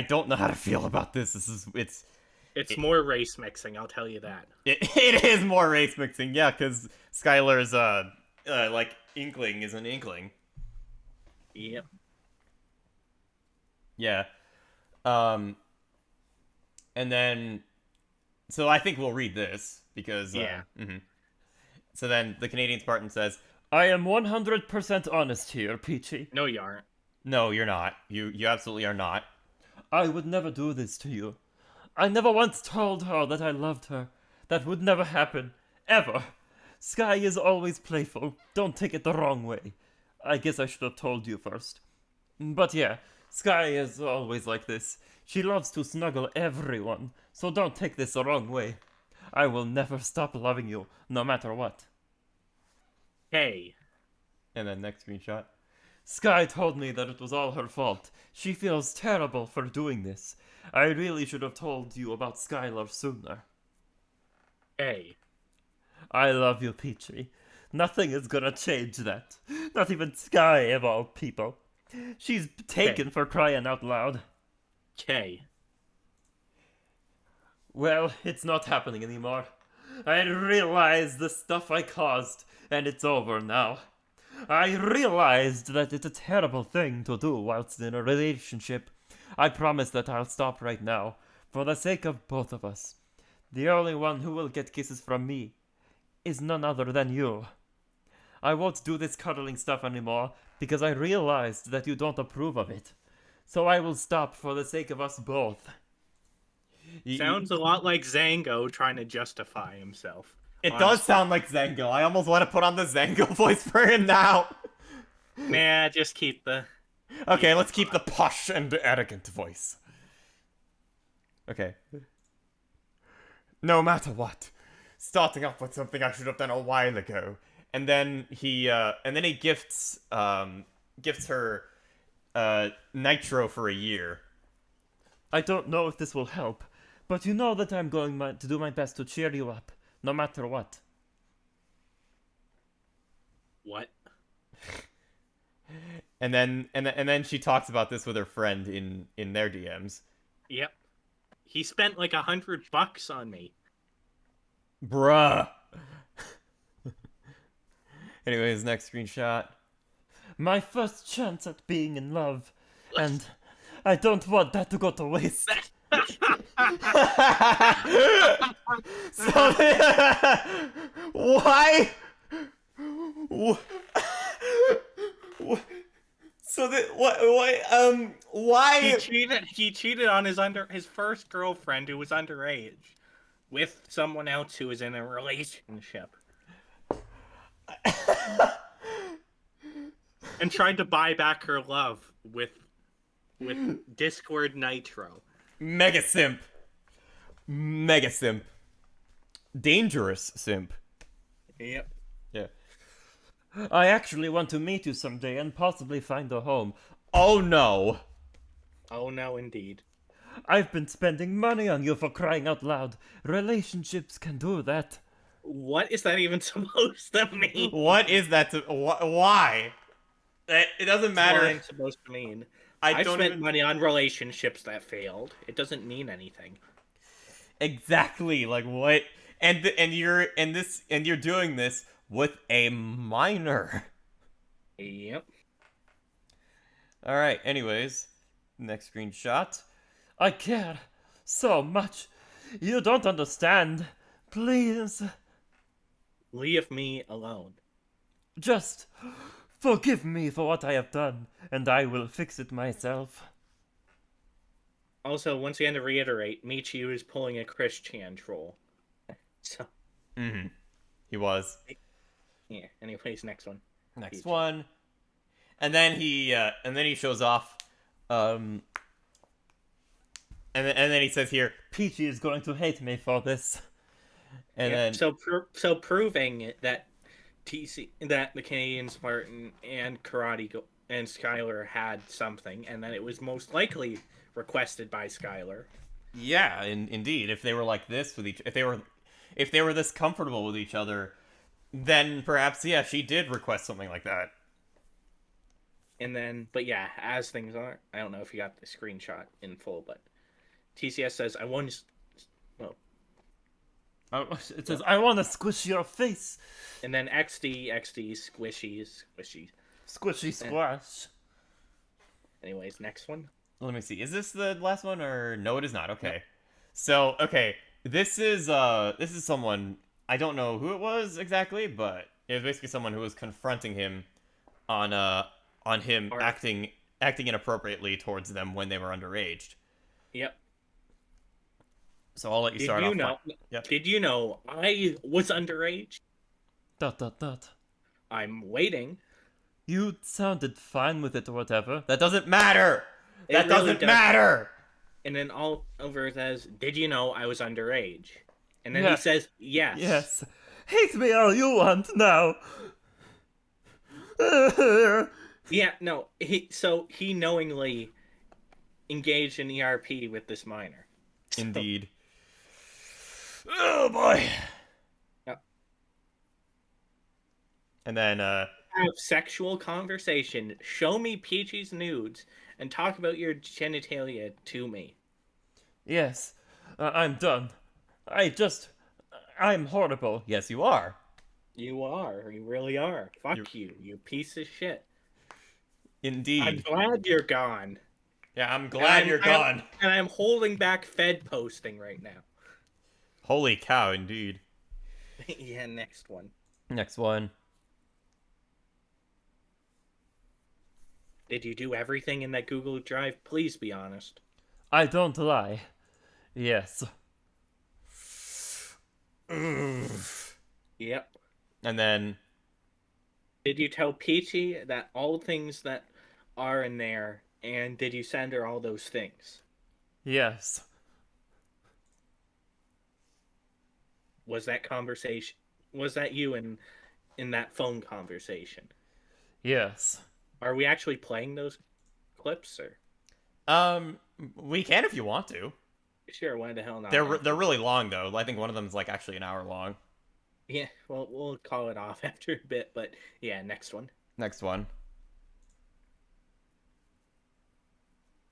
don't know how to feel about this. It's more race mixing, I'll tell you that. It is more race mixing, yeah, because Skylar's like Inkling is an Inkling. Yep. Yeah. And then, so I think we'll read this because So then the Canadian Spartan says, "I am 100% honest here, Peachy." No, you aren't. No, you're not. You absolutely are not. "I would never do this to you. I never once told her that I loved her, That would never happen. Ever. Sky is always playful. Don't take it the wrong way. I guess I should have told you first. But yeah, Sky is always like this. She loves to snuggle everyone, so don't take this the wrong way. I will never stop loving you, no matter what. Hey. And then next screenshot. Sky told me that it was all her fault. She feels terrible for doing this. I really should have told you about Skylar sooner. Hey. I love you, Peachy. Nothing is gonna change that. Not even Sky, of all people. She's taken for crying out loud. Okay. Well, it's not happening anymore. I realized the stuff I caused, and it's over now. I realized that it's a terrible thing to do whilst in a relationship. I promise that I'll stop right now, for the sake of both of us. The only one who will get kisses from me is none other than you. I won't do this cuddling stuff anymore, because I realized that you don't approve of it. So I will stop for the sake of us both. Sounds a lot like Zango trying to justify himself. It does sound like Zango. I almost want to put on the Zango voice for him now. Nah, just keep the... Okay, let's keep the posh and arrogant voice. Okay. No matter what, starting off with something I should have done a while ago, and then he gifts her nitro for a year. I don't know if this will help, but you know that I'm going to do my best to cheer you up, no matter what. What? And then she talks about this with her friend in their DMs. Yep. He spent like $100 on me. Bruh. Anyways, next screenshot. My first chance at being in love, and I don't want that to go to waste. So why? So that why? He cheated on his first girlfriend who was underage with someone else who was in a relationship. And tried to buy back her love with Discord Nitro. Mega simp. Dangerous simp. Yep. Yeah. I actually want to meet you someday and possibly find a home. Oh no. Oh no, indeed. I've been spending money on you for crying out loud. Relationships can do that. What is that even supposed to mean? What is that? Why? It doesn't matter. What it's supposed to mean. I spent money on relationships that failed. It doesn't mean anything. Exactly. Like what? And you're doing this with a minor. Yep. All right. Anyways, next screenshot. I care so much. You don't understand. Please. Leave me alone. Just forgive me for what I have done, and I will fix it myself. Also, once again to reiterate, Michi was pulling a Chris Chan troll. So. Mm-hmm. He was. Yeah. Anyways, next one. Next Peachy. one. And then he shows off. And then he says here, Peachy is going to hate me for this. and Yeah, then so proving that that the Canadian Spartan and and Skylar had something, and that it was most likely requested by Skylar. yeah, indeed, if they were like this with if they were this comfortable with each other, then perhaps yeah, she did request something like that. And then, but yeah, as things are, I don't know if you got the screenshot in full, but TCS says, I want to... Well... It says, I want to squish your face. And then XD, squishy. Squishy squash. Anyways, next one. Let me see. Is this the last one or no? It is not. Okay. So okay, this is someone, I don't know who it was exactly, but it was basically someone who was confronting him on him acting inappropriately towards them when they were underage. Yep. So I'll let you Did start you off. know? Yep. Did you know I was underage? Dot dot dot. I'm waiting. You sounded fine with it or whatever. That doesn't matter. It That really doesn't does. matter. And then all over it says, "Did you know I was underage?" And then Yeah. he says, "Yes." Yes. Hate me all you want now. Yeah. No. He knowingly engaged in ERP with this minor. So, Indeed. Oh boy. Yep. And then have sexual conversation. Show me Peachy's nudes and talk about your genitalia to me. Yes, I'm done. I'm horrible. yes, you are. You are. You really are. Fuck you piece of shit. Indeed. I'm glad you're gone. Yeah, I'm glad you're gone. And I'm holding back Fed posting right now. Holy cow, indeed. Yeah, next one. Next one. Did you do everything in that Google Drive? Please be honest. I don't lie. Yes. Yep. And then Did you tell Peachy that all things that are in there, and did you send her all those things? Yes. Was that conversation? Was that you in that phone conversation? Yes. Are we actually playing those clips, or? we can if you want to. Sure, why the hell not? They're really long though. I think one of them's like actually an hour long. Yeah, well, we'll call it off after a bit, but yeah, next one. Next one.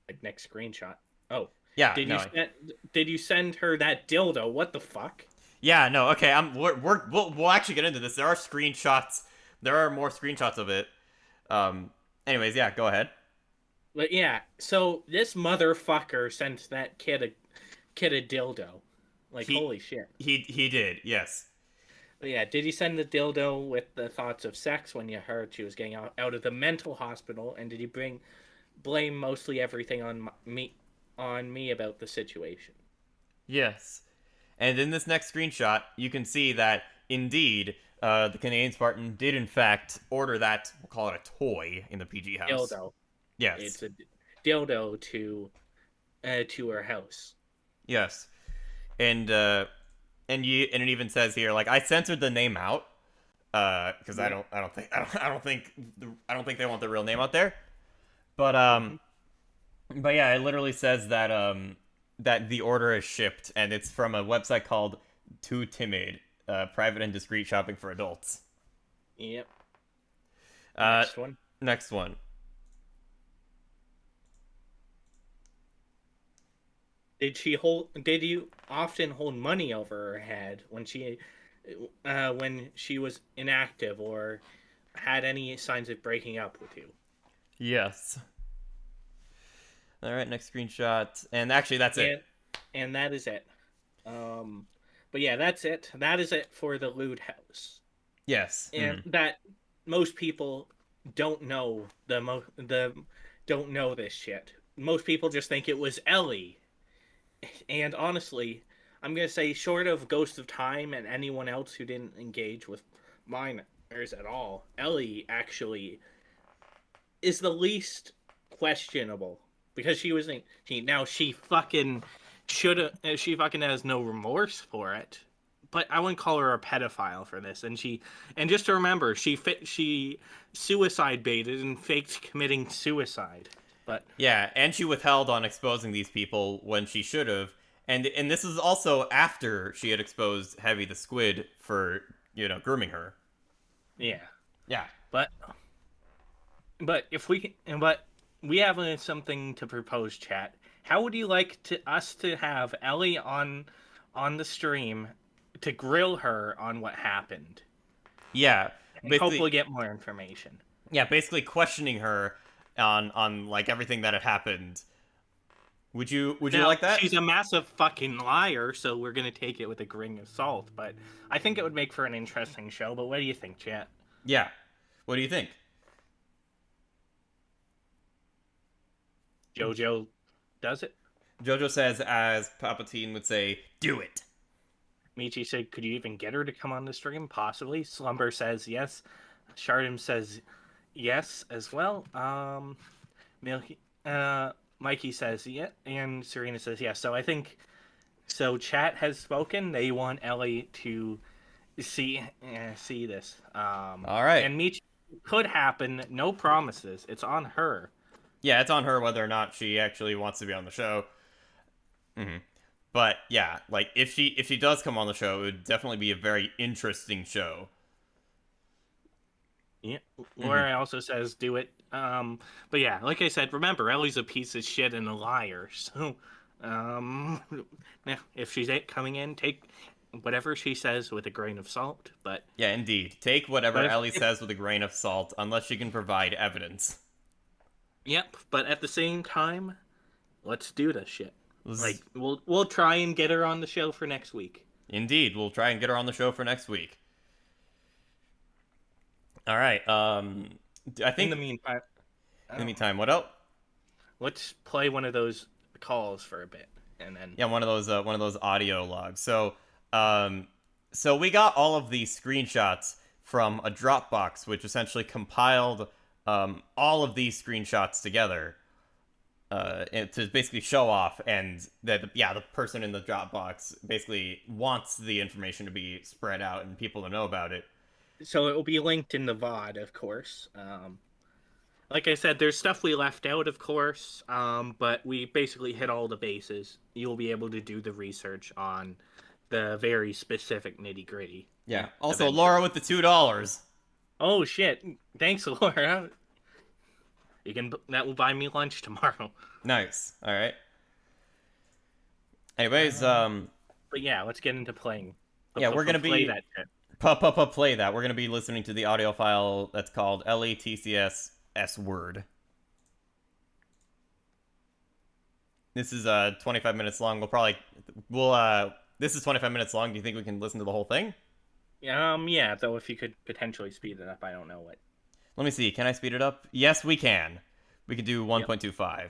Like next screenshot. Oh, Yeah. did you send her that dildo? What the fuck? Yeah. No. Okay. We'll actually get into this. There are screenshots. There are more screenshots of it. Anyways, yeah. Go ahead. But yeah, so this motherfucker sent that kid a dildo. Like, holy shit. He did. Yes. But yeah, did he send the dildo with the thoughts of sex when you heard she was getting out of the mental hospital? And did you blame mostly everything on me about the situation? Yes. And in this next screenshot, you can see that indeed, the Canadian Spartan did in fact order that. We'll call it a toy in the PG house. Dildo. Yes. It's a dildo to her house. Yes. And it even says here, like, I censored the name out, because I don't think they want the real name out there, but yeah, it literally says that that the order is shipped, and it's from a website called Too Timid, private and discreet shopping for adults. Yep. Next one. Next one. Did you often hold money over her head when she was inactive or had any signs of breaking up with you? Yes. All right, next screenshot. And actually, that's it. And that is it. But yeah, that's it. That is it for the lewd house. Yes. And that most people don't know don't know this shit. Most people just think it was Ellie. And honestly, I'm going to say, short of Ghost of Time and anyone else who didn't engage with minors at all, Ellie actually is the least questionable. Because she fucking has no remorse for it. But I wouldn't call her a pedophile for this. And just to remember, she suicide baited and faked committing suicide. But yeah, and she withheld on exposing these people when she should have, and this is also after she had exposed Heavy the Squid for grooming her. Yeah. But we have something to propose, chat. How would you like us to have Ellie on the stream to grill her on what happened? Yeah, and hopefully get more information. Yeah, basically questioning her on like everything that had happened. Would you like that? She's a massive fucking liar, so we're gonna take it with a grain of salt. But I think it would make for an interesting show. But what do you think, chat? Yeah, what do you think? JoJo does it? Jojo says, as Palpatine would say, "Do it." Michi said, "Could you even get her to come on the stream? Possibly." Slumber says yes. Shardim says yes as well. Milky, Mikey says yeah, and Serena says yes. So I think so. Chat has spoken. They want Ellie to see this. All right. And Michi could happen. No promises. It's on her. Yeah, it's on her whether or not she actually wants to be on the show. But yeah, like if she does come on the show, it would definitely be a very interesting show. Yeah, Laura also says do it. But yeah, like I said, remember Ellie's a piece of shit and a liar. So, yeah, if she's coming in, take whatever she says with a grain of salt. But yeah, indeed, take whatever Ellie says with a grain of salt, unless she can provide evidence. Yep, but at the same time, let's do this shit. Like we'll try and get her on the show for next week. Indeed, we'll try and get her on the show for next week. All right. I think in the meantime. What else? Let's play one of those calls for a bit, and then one of those audio logs. So we got all of these screenshots from a Dropbox, which essentially compiled all of these screenshots together to basically show off, and that the person in the Dropbox basically wants the information to be spread out and people to know about it. So it will be linked in the VOD, of course. Like I said, there's stuff we left out, of course, but we basically hit all the bases. You'll be able to do the research on the very specific nitty-gritty. Yeah. Also, Laura with the $2. Oh, shit. Thanks, Laura. That will buy me lunch tomorrow. Nice. All right. Anyways, But yeah, let's get into playing. We're gonna play that shit. Play that. We're gonna be listening to the audio file that's called LETCS S-word. This is 25 minutes long. This is 25 minutes long. Do you think we can listen to the whole thing? Yeah, though if you could potentially speed it up, I don't know what. Let me see. Can I speed it up? Yes, we can. We can do 1.25.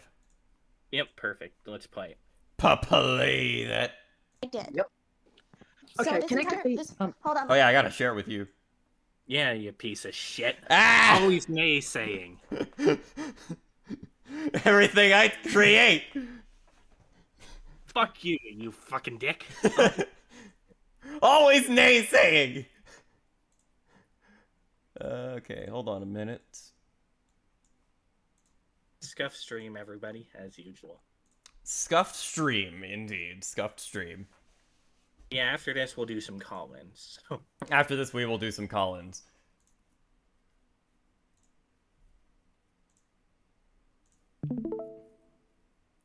Yep, perfect. Let's play it. Play that. I did. Yep. Okay, can I get these? Hold on. Oh yeah, I gotta share it with you. Yeah, you piece of shit. Ah! Always naysaying. Everything I create. Fuck you, you fucking dick. Always naysaying. Okay, hold on a minute. Scuff stream, everybody, as usual. Scuffed stream, indeed. Scuffed stream. Yeah, after this, we'll do some call-ins. So. After this, we will do some call-ins.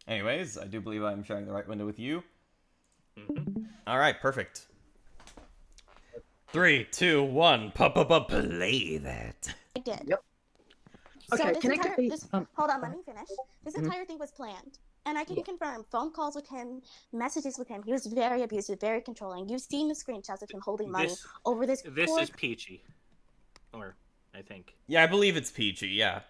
Anyways, I do believe I'm sharing the right window with you. All right, perfect. 3, 2, 1. Play that. I did. Yep. So Okay, can I get these? hold on, let me finish. This entire thing was planned. And I can confirm phone calls with him, messages with him. He was very abusive, very controlling. You've seen the screenshots of him holding money over this. This poor is Peachy. Or, I think. Yeah, I believe it's Peachy, yeah.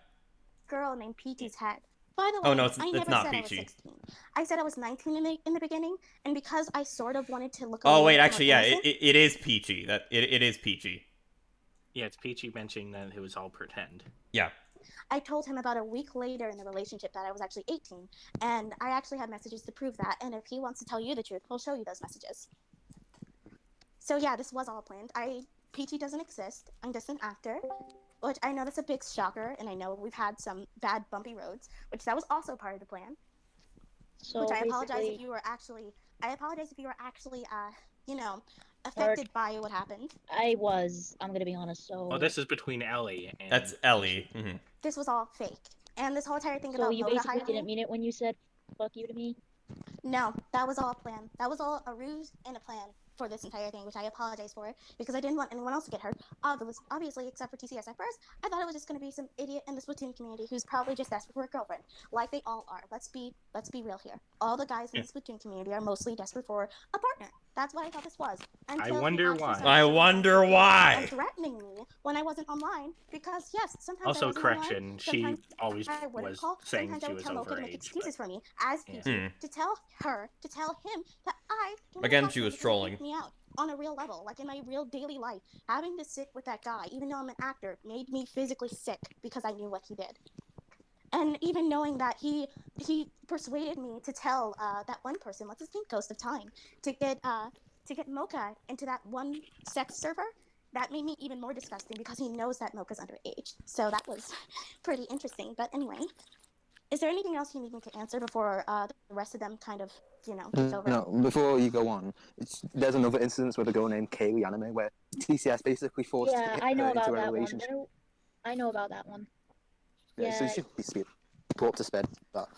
girl named Peachy's head. By the way, Oh, no, I it's never not said Peachy. I was 16. I said I was 19 in the beginning, and because I sort of wanted to look. Oh, wait, more actually, yeah, innocent, it is Peachy. It is Peachy. Yeah, it's Peachy mentioning that it was all pretend. Yeah. I told him about a week later in the relationship that I was actually 18, and I actually have messages to prove that. And if he wants to tell you the truth, he'll show you those messages. So yeah, this was all planned. Peachy doesn't exist. I'm just an actor, which I know that's a big shocker, and I know we've had some bad bumpy roads, which that was also part of the plan. So which I apologize basically- if you were actually. I apologize if you were actually, affected by what happened. I was. I'm gonna be honest. So. Oh, this is between Ellie and... That's Ellie. This was all fake, and this whole entire thing So about you Mona basically hiring didn't mean it when you said "fuck you" to me. No, that was all planned. That was all a ruse and a plan for this entire thing, which I apologize for because I didn't want anyone else to get hurt. Obviously, except for TCS. At first, I thought it was just going to be some idiot in the Splatoon community who's probably just desperate for a girlfriend, like they all are. Let's be real here. All the guys in the Splatoon community are mostly desperate for a partner. That's what I thought this was. I Until he wonder actually why. started I showing wonder and why. threatening me when I wasn't online. Because yes, sometimes I Also, wasn't correction, online. she Sometimes always I wouldn't was call. saying Sometimes I she would was tell Mocha to make overage, excuses but for me as yeah. PG to tell her, to tell him that I don't Again, trust she him was because it trolling. freaked me out on a real level, like in my real daily life. Having to sit with that guy, even though I'm an actor, made me physically sick because I knew what he did. And even knowing that he persuaded me to tell that one person, what's his name, Ghost of Time, to get Mocha into that one sex server, that made me even more disgusting because he knows that Mocha's underage. So that was pretty interesting. But anyway, is there anything else you need me to answer before the rest of them kind of, take over? No, before you go on, there's another instance with a girl named Kaylee Anime where TCS basically forced Yeah, her I know into about a that one. relationship. I know about that one. Yeah, so you Yeah. should be brought up to speed. But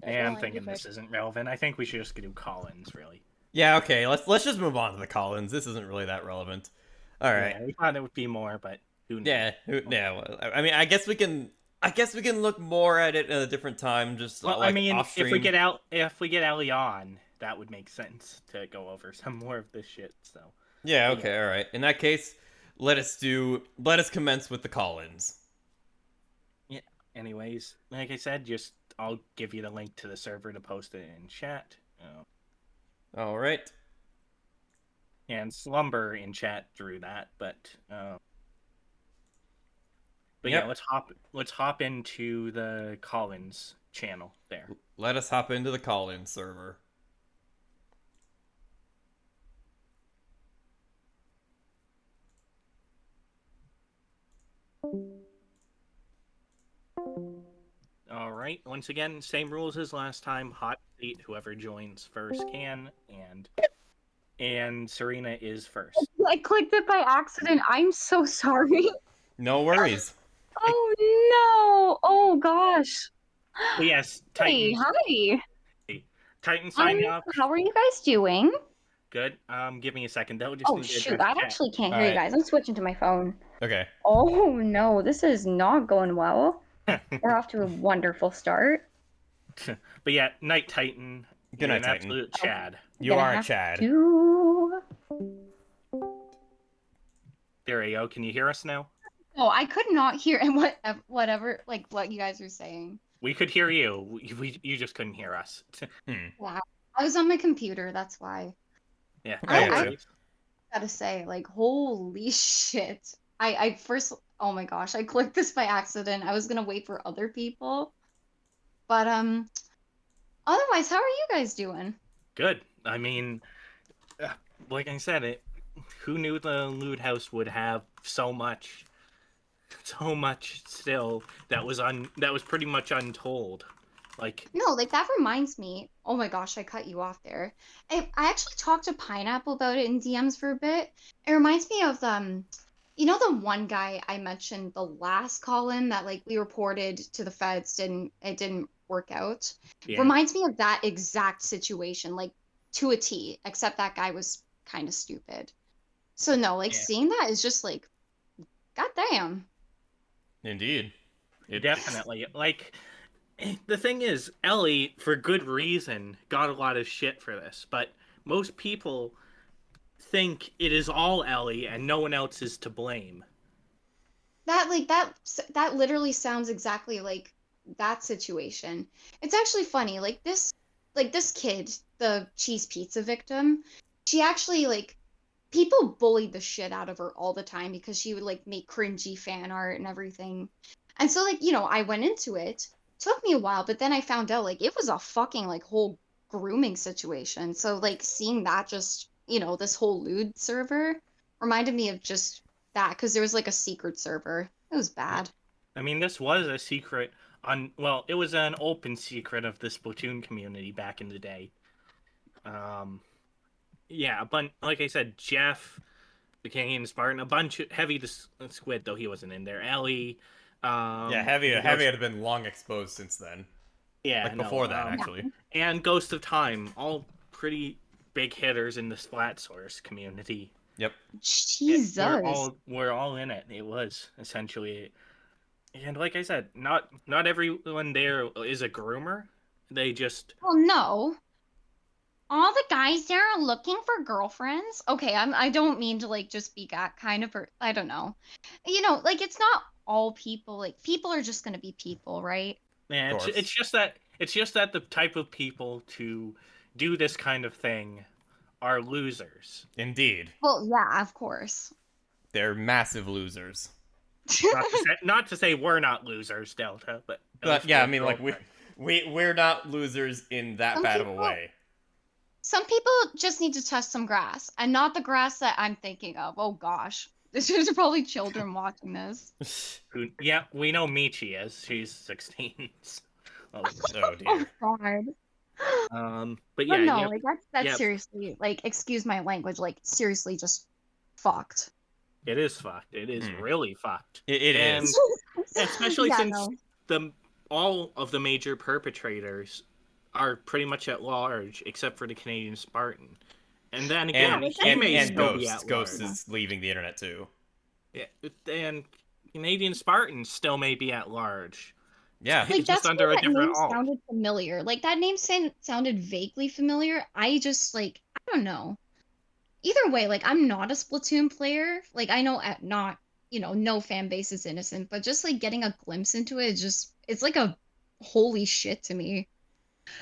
Yeah, I'm Go on, thinking you this first. isn't relevant. I think we should just do Collins, really. Yeah, okay, let's just move on to the Collins. This isn't really that relevant. All right. Yeah, we thought it would be more, but who knows? Yeah, well, I mean, I guess we can look more at it at a different time, just Well, like I mean, off stream. if we get Ellie on, that would make sense to go over some more of this shit. So Yeah, But okay, all right. In that case, let us commence with the Collins. yeah. Anyways, like I said, I'll give you the link to the server to post it in chat. All right. And Slumber in chat through that, but Yep. yeah, let's hop into the Collins channel there. Let us hop into the Collins server. All right. Once again, same rules as last time. Hot seat. Whoever joins first can, and Serena is first. I clicked it by accident. I'm so sorry. No worries. Oh no! Oh gosh. But yes, Hey, Titan. hi. Titan sign up. How are you guys doing? Good. Give me a second. They'll just Oh need to shoot, address I chat. actually can't hear you Alright. guys. I'm switching to my phone. Okay. Oh no, this is not going well. We're off to a wonderful start. But yeah, Night Titan. Good You're night, an Titan. absolute Chad. You Gonna are have Chad. to- There you go. Can you hear us now? Oh, I could not hear whatever, like what you guys were saying. We could hear you. You just couldn't hear us. Wow, I was on my computer. That's why. Yeah. I no got you. worries. Gotta say, like, holy shit. I first, oh my gosh, I clicked this by accident. I was gonna wait for other people. But, otherwise, how are you guys doing? Good. I mean, like I said, who knew the Loot House would have so much still that was pretty much untold. Like, No, like, that reminds me. Oh my gosh, I cut you off there. I actually talked to Pineapple about it in DMs for a bit. It reminds me of, you know the one guy I mentioned the last call-in that, like, we reported to the feds, it didn't work out? yeah. Reminds me of that exact situation, like, to a T, except that guy was kind of stupid. So no, like, Yeah. seeing that is just like, goddamn. Indeed. Definitely. Like, the thing is, Ellie, for good reason, got a lot of shit for this, but most people think it is all Ellie and no one else is to blame. That literally sounds exactly like that situation. It's actually funny, like this kid, the cheese pizza victim, she actually, like, people bullied the shit out of her all the time because she would, like, make cringy fan art and everything. And so, like, I went into it. Took me a while, but then I found out, like, it was a fucking, like, whole grooming situation. So, like, seeing that just, this whole lewd server reminded me of just that, because there was, like, a secret server. It was bad. I mean, this was a secret well, it was an open secret of the Splatoon community back in the day. Yeah, but like I said, Jeff, the TehCanadianSpartan, a bunch of Heavy the Squid, though he wasn't in there. Ellie. Yeah, Heavy had been long exposed since then. Yeah, Like before that, actually. And Ghost of Time, all pretty big hitters in the Splatsource community. Yep. Jesus. We're all in it. It was essentially, and like I said, not everyone there is a groomer. They just Well, no. all the guys there are looking for girlfriends. Okay, I don't mean to like just be that kind of I don't know. Like it's not all people. Like people are just gonna be people, right? Yeah, Of course. it's just that the type of people to do this kind of thing are losers. Indeed. Well, yeah, of course. They're massive losers. Not to say we're not losers, Delta, but But yeah, I mean, like, girlfriend. we're not losers in that Some bad of a people- way. Some people just need to touch some grass, and not the grass that I'm thinking of. Oh gosh, there's probably children watching this. Yeah, we know Michi is. She's 16. Oh, Oh dear. Oh god. but But yeah, no, yeah, like that's yeah. seriously, like, excuse my language, like seriously just fucked. it is fucked. It is really fucked. It And- is. Especially Yeah, since no. all of the major perpetrators are pretty much at large, except for the Canadian Spartan. And then again, And, he and, may and still be Ghost. at Ghost large. is leaving the internet too. Yeah, and Canadian Spartans still may be at large. Yeah. Like Just that's under why a that different name alt. sounded familiar. Like that name sounded vaguely familiar. I just like I don't know. Either way, like I'm not a Splatoon player. Like I know not no fan base is innocent, but just like getting a glimpse into it, it's like a holy shit to me.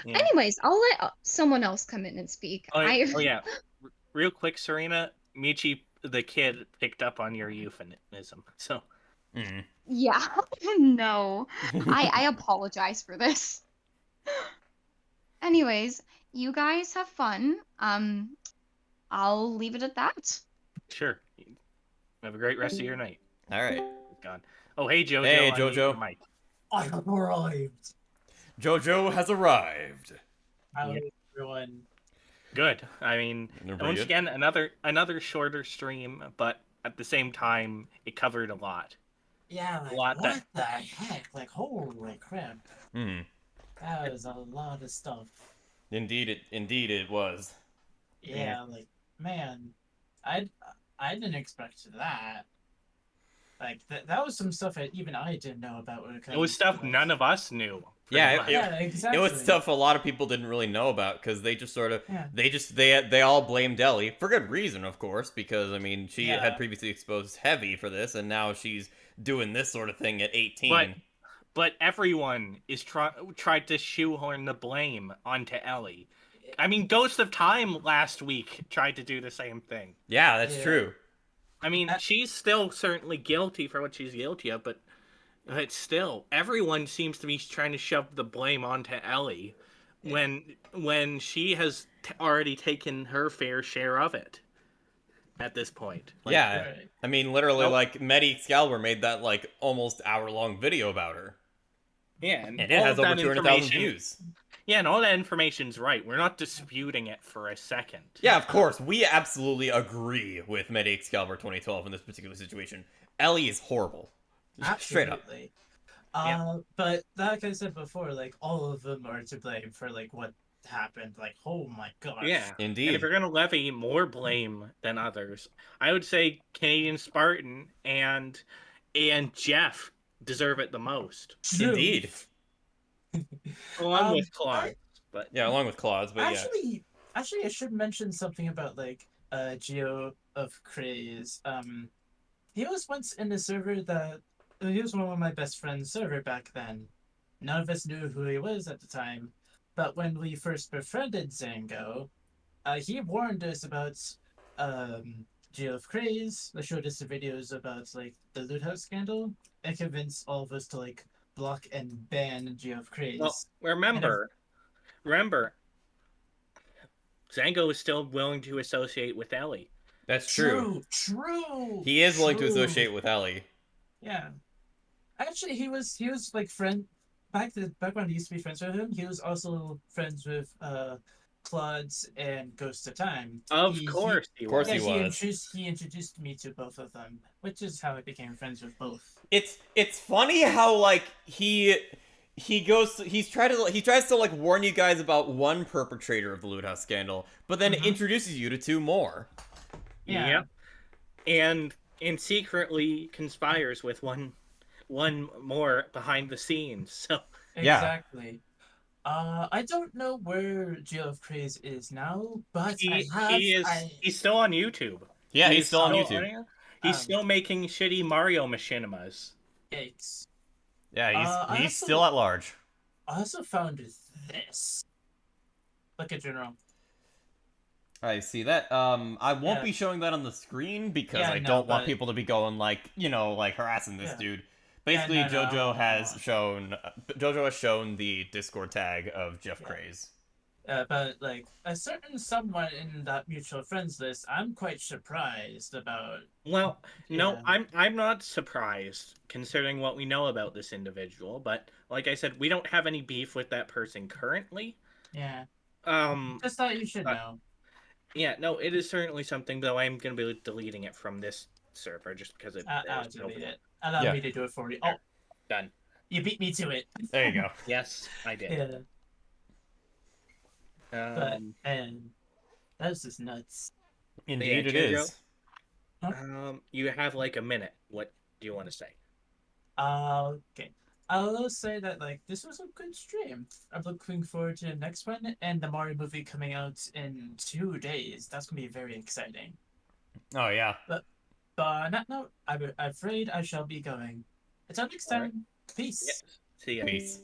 Yeah. Anyways, I'll let someone else come in and speak. Oh yeah. Real quick, Serena, Michi, the kid, picked up on your euphemism. So Mm. Yeah, no. I apologize for this. Anyways, you guys have fun. I'll leave it at that. sure. Have a great rest of your night. All right. Gone. Oh hey Jojo. Hey, unmute Jojo. your mic. I have arrived. Jojo has arrived. How is everyone? Good. I mean, They're pretty once good. again, another shorter stream, but at the same time, it covered a lot. Yeah, A lot what the heck? Like, holy crap. Hmm. That was a lot of stuff. Indeed it was. Yeah, like, man, I didn't expect that. Like, that was some stuff even I didn't know about. When It was stuff none of us knew. Yeah, pretty it- much. Yeah, exactly. It was stuff a lot of people didn't really know about because they just sort of Yeah. they all blamed Ellie for good reason, of course, because I mean she Yeah. had previously exposed Heavy for this, and now she's doing this sort of thing at 18. But everyone is tried to shoehorn the blame onto Ellie. I mean, Ghost of Time last week tried to do the same thing. Yeah, that's Yeah. true. I mean, she's still certainly guilty for what she's guilty of, but still, everyone seems to be trying to shove the blame onto Ellie when she has already taken her fair share of it at this point. Like, Yeah, Right. I mean literally Nope. like Medi Excalibur made that like almost hour-long video about her, yeah, and it all has of over that 200,000 information- views. Yeah, and all that information's right. We're not disputing it for a second. Yeah, of course, we absolutely agree with Medi Excalibur 2012 in this particular situation. Ellie is horrible. Straight up. Absolutely. Yeah. But like I said before, like all of them are to blame for like what happened. Like, oh my gosh. Yeah. And Indeed. if you're going to levy more blame than others, I would say Canadian Spartan and Jeff deserve it the most. True. Indeed. Along with Claude. But Yeah, along with Claus, but yeah. Actually, I should mention something about like Geo of Craze. He was once in a server that he was one of my best friend's server back then. None of us knew who he was at the time, but when we first befriended Zango, he warned us about Geo of Craze. Showed us the videos about like the loot house scandal, and convinced all of us to like block and ban Geo of Craze. well, remember, Zango is still willing to associate with Ellie. That's true. True. He is willing to True. associate with Ellie. Yeah. Actually, he was like back when he used to be friends with him. He was also friends with Claude's and Ghost of Time. Of He- course he Of course was. he was. He introduced me to both of them, which is how I became friends with both. It's funny how like he tries to like warn you guys about one perpetrator of the loot house scandal, but then Mhm. introduces you to two more. Yeah. Yep. And secretly conspires with one more behind the scenes. So Yeah. Exactly. I don't know where Geo of Craze is now, but He's still on YouTube. Yeah, he's still on still YouTube. He's still making shitty Mario machinimas. Yikes. Yeah, I he's also- still at large. I also found this. Look at General. I see that. I won't Yeah. be showing that on the screen because Yeah, I no, don't want but- people to be going like, like harassing this Yeah. dude. Basically, Yeah, no, JoJo has shown the Discord tag of Jeff Yeah. Craze. But like a certain someone in that mutual friends list, I'm quite surprised about. Well, no, Yeah. I'm not surprised considering what we know about this individual, but like I said, we don't have any beef with that person currently. Yeah. Um Just thought you should know. yeah, no, it is certainly something, though I'm going to be deleting it from this server just because I'll there's no- delete it. Allow Yeah. me to do it for you. Oh, Done. you beat me to it. There you go. Yes, I did. Yeah, but Um, and that's just nuts. Indeed, it JoJo? is. you have like a minute. What do you want to say? Okay. I'll say that like this was a good stream. I'm looking forward to the next one and the Mario movie coming out in 2 days. That's gonna be very exciting. Oh yeah. But on that note, I'm afraid I shall be going. Until next time, Alright. peace. Yes. See ya. Peace.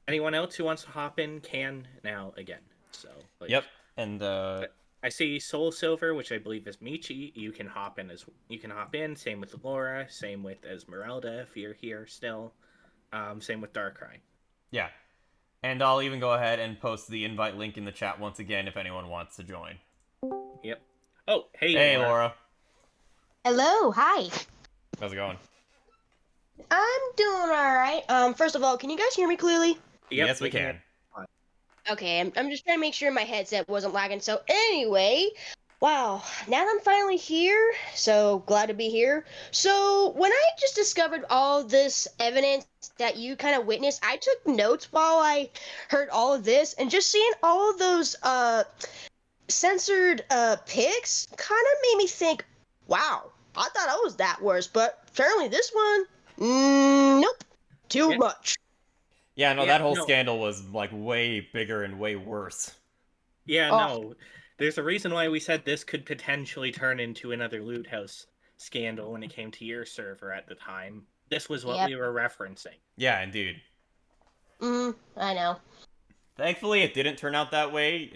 Anyone else who wants to hop in can now again. So like, Yep. And I see Soul Silver, which I believe is Michi. You can hop in. Same with Laura. Same with Esmeralda if you're here still. Same with Darkrai. yeah. And I'll even go ahead and post the invite link in the chat once again if anyone wants to join. Yep. Oh, hey, Hey, Laura. Hello, hi. How's it going? I'm doing alright. First of all, can you guys hear me clearly? Yep, Yes, we can. Okay, I'm just trying to make sure my headset wasn't lagging. So anyway, wow, now that I'm finally here, so glad to be here. So when I just discovered all this evidence that you kind of witnessed, I took notes while I heard all of this, and just seeing all of those censored pics kind of made me think, wow, I thought I was that worse, but apparently this one, nope, too Yeah. much. Yeah, no, Yeah, that whole no. scandal was like way bigger and way worse. Yeah, Oh. no. There's a reason why we said this could potentially turn into another loot house scandal when it came to your server at the time. This was what Yep. we were referencing. Yeah, indeed. I know. Thankfully, it didn't turn out that way.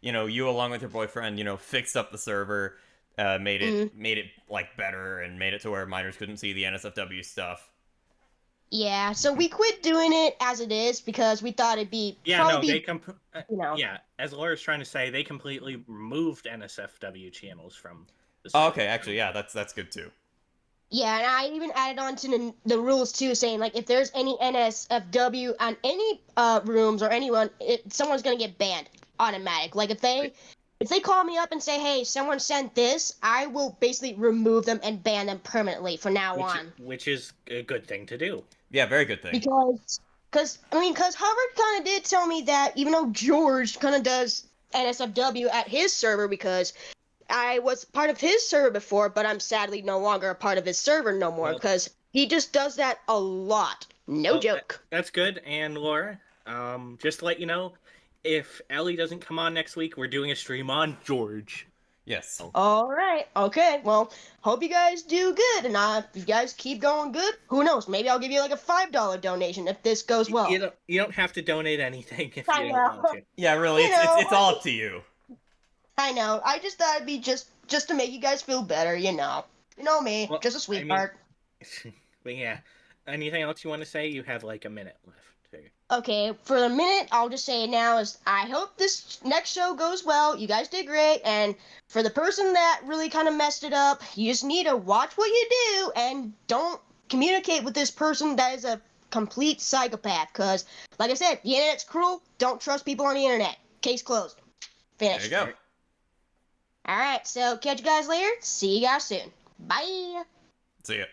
You along with your boyfriend, fixed up the server, made it like better, and made it to where minors couldn't see the NSFW stuff. Yeah, so we quit doing it as it is because we thought it'd be Yeah, no, probably they you know. yeah, as Laura's trying to say, they completely removed NSFW channels from the Oh, server. okay, actually, yeah, that's good too. Yeah, and I even added on to the rules too, saying like if there's any NSFW on any rooms or anyone, someone's gonna get banned automatic. Like if they call me up and say, hey, someone sent this, I will basically remove them and ban them permanently from now on. Which is a good thing to do. Yeah, very good thing. Because Hubbard kind of did tell me that even though George kind of does NSFW at his server because I was part of his server before, but I'm sadly no longer a part of his server no more Well- because he just does that a lot. No Well, joke. That's good. And Laura, just to let you know, if Ellie doesn't come on next week, we're doing a stream on George. Yes. All right. Okay. Well, hope you guys do good, and if you guys keep going good, who knows? Maybe I'll give you like a $5 donation if this goes well. You don't have to donate anything if I you don't know. want to. Yeah, really, You it's know, it's all up to you. I know. I just thought it'd be just to make you guys feel better. You know me, Well, just a I mean- sweetheart. But yeah, anything else you want to say? You have like a minute left. Okay, for the minute, I'll just say it now is I hope this next show goes well. You guys did great, and for the person that really kind of messed it up, you just need to watch what you do and don't communicate with this person that is a complete psychopath. Cause, like I said, the internet's cruel. Don't trust people on the internet. Case closed. There Finished. you go. All right, so catch you guys later. See you guys soon. Bye. See ya.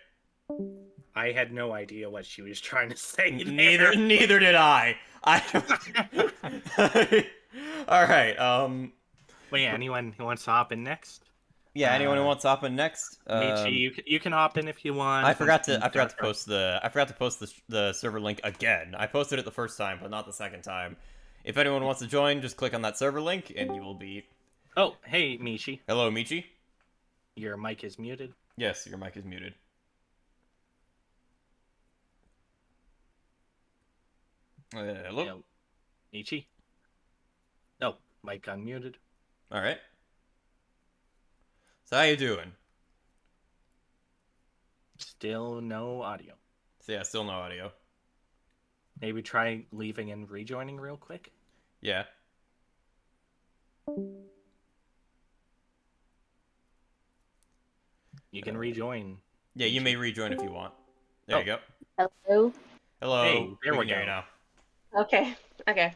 I had no idea what she was trying to say. there. Neither did I. All right. But yeah, anyone who wants to hop in next? Yeah, anyone who wants to hop in next. Michi, you can hop in if you want. I forgot to post the server link again. I posted it the first time, but not the second time. If anyone wants to join, just click on that server link, and you will be. Oh, hey, Michi. Hello, Michi. Your mic is muted. Yes, your mic is muted. Hello, Michi. Oh, mic unmuted. All right. So how you doing? Still no audio. So yeah, still no audio. Maybe try leaving and rejoining real quick. Yeah. You can rejoin. Yeah, you may rejoin if you want. There you go. Hello. Hello. Hey, there we can hear go. you now. Okay. Okay.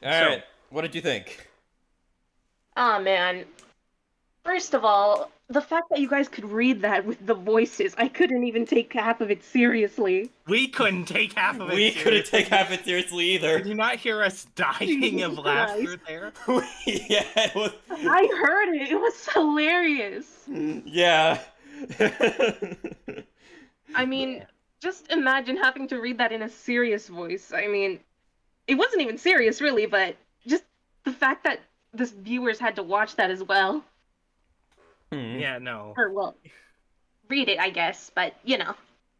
All right. What did you think? Oh man. First of all, the fact that you guys could read that with the voices, I couldn't even take half of it seriously. We couldn't take half of it. We couldn't take half it seriously either. Did you not hear us dying of laughter there? Yeah, it was. I heard it. It was hilarious. Yeah. I mean, just imagine having to read that in a serious voice. I mean, it wasn't even serious, really, but just the fact that the viewers had to watch that as well. Yeah, no. Or, well, read it, I guess, but, you know.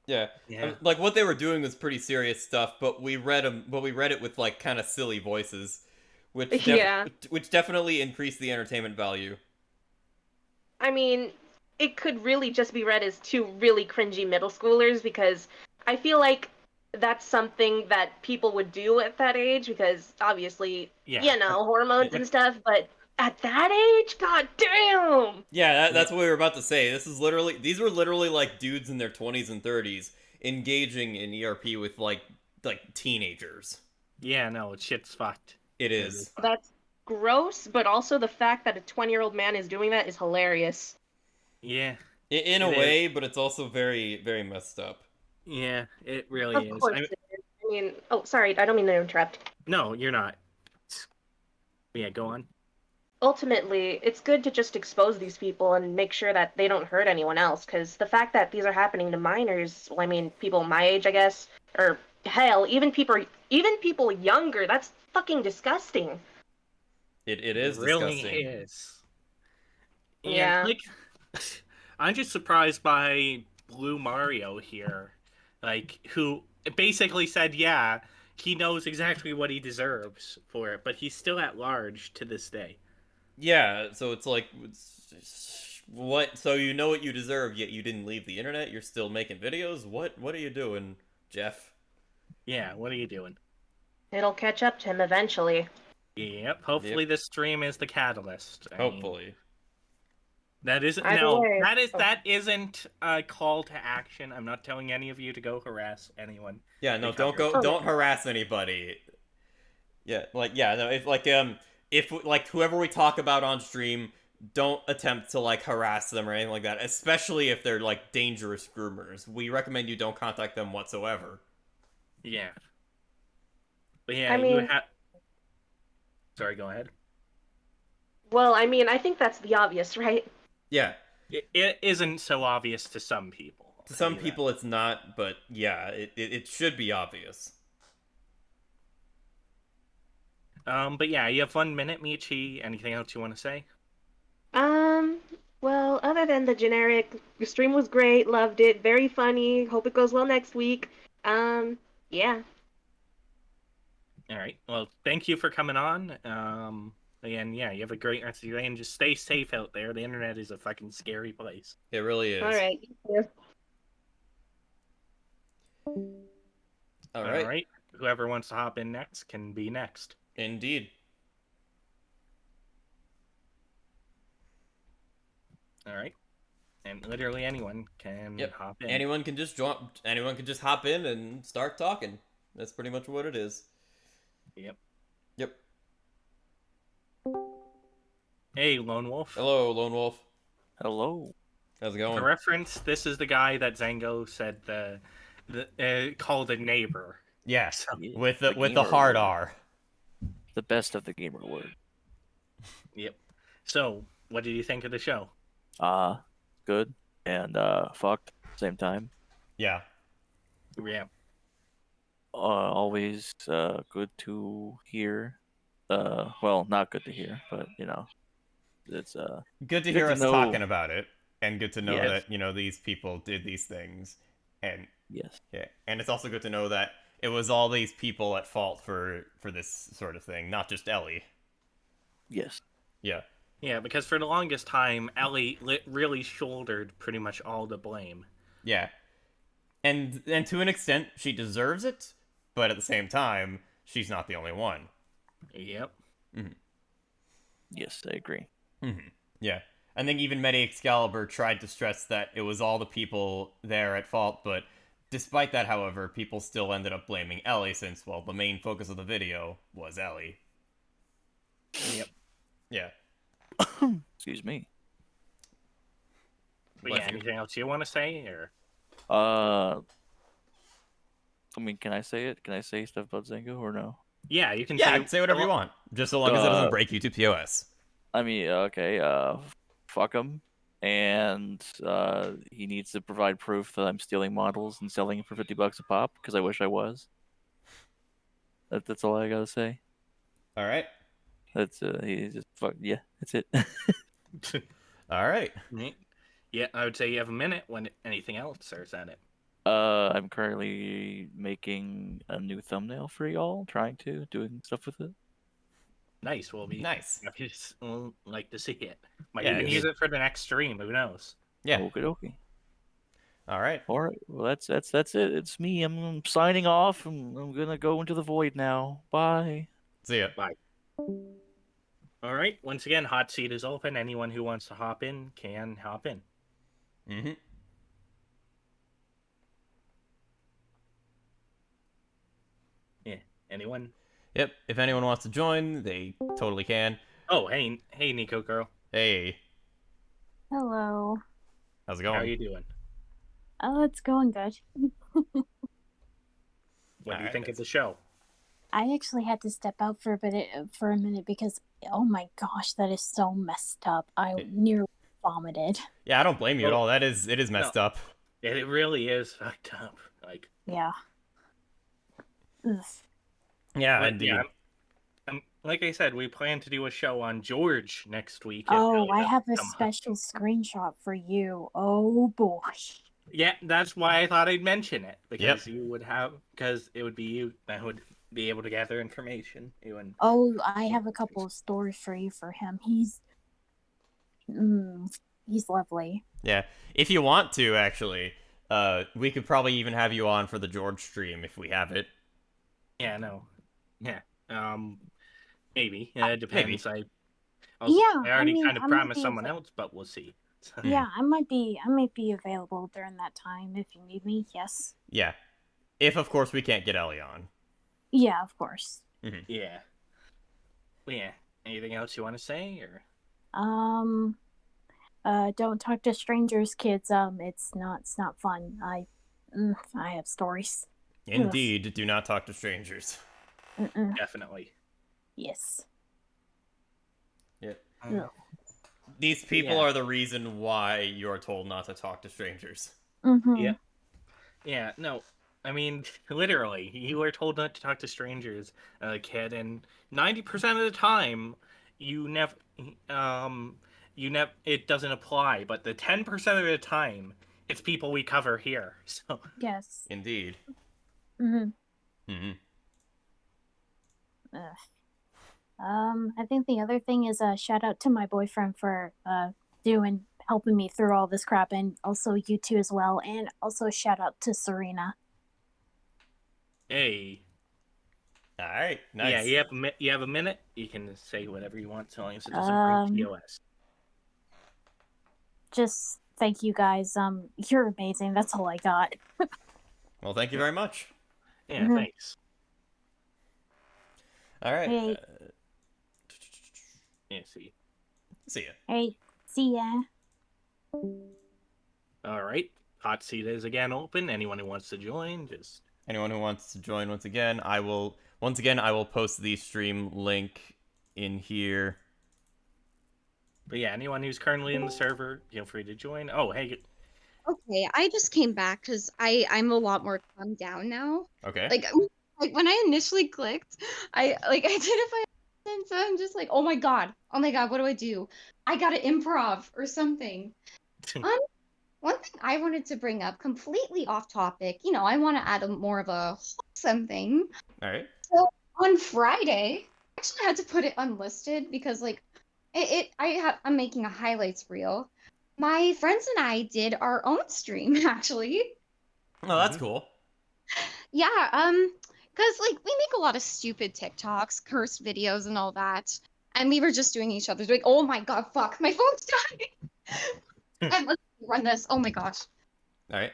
Yeah. Yeah. Like what they were doing was pretty serious stuff, but we read it with like kind of silly voices, which which definitely increased the entertainment value. I mean, it could really just be read as two really cringy middle schoolers, because I feel like that's something that people would do at that age, because obviously, you know, hormones and stuff, but at that age, god damn! Yeah, that's what we were about to say. These were literally like dudes in their 20s and 30s engaging in ERP with like teenagers. Yeah, no, shit's fucked. It is. That's gross, but also the fact that a 20-year-old man is doing that is hilarious. Yeah. In a way, but it's also very, very messed up. Yeah, it really Of is. course it is. I mean, oh, sorry, I don't mean to interrupt. No, you're not. Yeah, go on. Ultimately, it's good to just expose these people and make sure that they don't hurt anyone else, because the fact that these are happening to minors, well, I mean, people my age, I guess, or hell, even people younger, that's fucking disgusting. It is really disgusting. Is. Yeah. Like, I'm just surprised by Blue Mario here, like, who basically said, yeah, he knows exactly what he deserves for it, but he's still at large to this day. Yeah, so it's like, what? So you know what you deserve, yet you didn't leave the internet? You're still making videos? What are you doing, Jeff? Yeah, what are you doing? It'll catch up to him eventually. Yep, hopefully this stream is the catalyst. Hopefully. That isn't that isn't a call to action. I'm not telling any of you to go harass anyone. Yeah, no, don't harass anybody. Yeah, if whoever we talk about on stream, don't attempt to like harass them or anything like that, especially if they're like dangerous groomers. We recommend you don't contact them whatsoever. Yeah. But yeah, I mean, sorry, go ahead. Well, I mean, I think that's the obvious, right? Yeah. It isn't so obvious to some people. To some people it's not, but yeah, it should be obvious. But yeah, you have 1 minute, Michi. Anything else you want to say? Well, other than the generic, your stream was great, loved it, very funny, hope it goes well next week. Yeah. All right. Well, thank you for coming on. And yeah, you have a great rest of your day, and just stay safe out there. The internet is a fucking scary place. It really is. All right. All right. All right. Whoever wants to hop in next can be next. Indeed. All right. And literally anyone can hop in. Anyone can just hop in and start talking. That's pretty much what it is. Yep. Hey, Lone Wolf. Hello, Lone Wolf. Hello. How's it going? For reference, this is the guy that Zango said called a neighbor. Yes, So, with the hard R. The best of the gamer word. Yep. So, what did you think of the show? Good and fucked same time. Yeah. Yeah. Always good to hear. Well, not good to hear, but it's Good to good hear to us know. talking about it, and good to know Yes. that, you know, these people did these things. And Yes. yeah, and it's also good to know that it was all these people at fault for this sort of thing, not just Ellie. Yes. Yeah. Yeah, because for the longest time, Ellie really shouldered pretty much all the blame. Yeah. And to an extent, she deserves it, but at the same time, she's not the only one. Yep. Yes, I agree. Yeah. I think even Medi Excalibur tried to stress that it was all the people there at fault, but despite that, however, people still ended up blaming Ellie since, well, the main focus of the video was Ellie. Yep. Yeah. Excuse me. But yeah, anything else you want to say, or? I mean, can I say it? Can I say stuff about Zango or no? Yeah, you can say whatever you want, just so long as it doesn't break YouTube POS. I mean, okay, fuck him, and he needs to provide proof that I'm stealing models and selling them for $50 a pop, because I wish I was. That's all I gotta say. All right. That's he just fuck yeah. That's it. All right. Yeah, I would say you have a minute. When anything else, or is that it? I'm currently making a new thumbnail for y'all, doing stuff with it. Nice. We'll like to see it. Might even use it for the next stream. Who knows? Yeah. Okie dokie. All right. Well, that's it. It's me. I'm signing off. I'm gonna go into the void now. Bye. See ya. Bye. All right. Once again, hot seat is open. Anyone who wants to hop in can hop in. Yeah. Anyone? Yep. If anyone wants to join, they totally can. Oh, hey, Nico girl. Hey. Hello. How's it going? How are you doing? Oh, it's going good. What do you think of the show? I actually had to step out for a minute because, oh my gosh, that is so messed up. I nearly vomited. Yeah, I don't blame you at all. It is messed up. It really is fucked up. Like. Yeah. Ugh. Yeah, indeed. Yeah, like I said, we plan to do a show on George next week. Oh, I have a special screenshot for you. Oh boy. Yeah, that's why I thought I'd mention it, because because it would be you that would be able to gather information. Oh, I have a couple of stories for you for him. He's lovely. Yeah, if you want to, actually, we could probably even have you on for the George stream if we have it. Yeah, no. Yeah. Maybe. It depends. Maybe. I already kind of promised someone else, but we'll see. Yeah, I might be available during that time if you need me. Yes. Yeah, if of course we can't get Ellie on. Yeah, of course. Yeah. Well, yeah. Anything else you want to say, or? Don't talk to strangers, kids. It's not fun. I have stories. Indeed, do not talk to strangers. Definitely. Yes. Yeah. No. These people are the reason why you're told not to talk to strangers. Yeah. Yeah, no. I mean, literally, you were told not to talk to strangers as a kid, and 90% of the time, it doesn't apply, but the 10% of the time, it's people we cover here, so. Yes. Indeed. I think the other thing is shout out to my boyfriend for helping me through all this crap, and also you two as well, and also shout out to Serena. Hey. All right. Nice. Yeah, you have a minute. You can say whatever you want, so long as it doesn't break TOS. Just thank you guys. You're amazing. That's all I got. Well, thank you very much. Yeah, thanks. All right. Hey. Yeah, see ya. Hey, see ya. All right. Hot seat is again open. Anyone who wants to join, just... Anyone who wants to join, once again, I will post the stream link in here. But yeah, anyone who's currently in the server, feel free to join. Oh, hey, Okay, I just came back because I'm a lot more calmed down now. Okay. Like when I initially clicked, I identified, and so I'm just like, oh my god, what do I do? I gotta improv or something. One thing I wanted to bring up, completely off topic, I want to add more of a wholesome thing. All right. So on Friday, I actually had to put it unlisted because like I'm making a highlights reel. My friends and I did our own stream actually. Oh, that's cool. Yeah, because like we make a lot of stupid TikToks, cursed videos, and all that, and we were just doing each other's like, oh my god, fuck, my phone's dying. And let's run this. Oh my gosh. All right.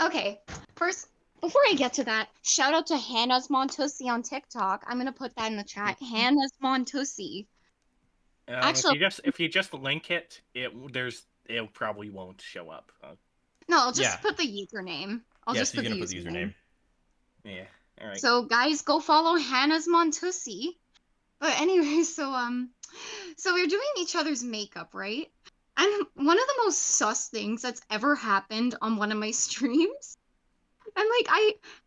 Okay, first, before I get to that, shout out to Hannah's Montosi on TikTok. I'm gonna put that in the chat. Hannah's Montosi. Actually, if you just link it, it probably won't show up. no, I'll just Yeah. put the username. I'll Yeah, just so you're put gonna the put the username. username. Yeah. All right. So guys, go follow Hannah's Montosi. But anyway, so we're doing each other's makeup, right? And one of the most sus things that's ever happened on one of my streams, and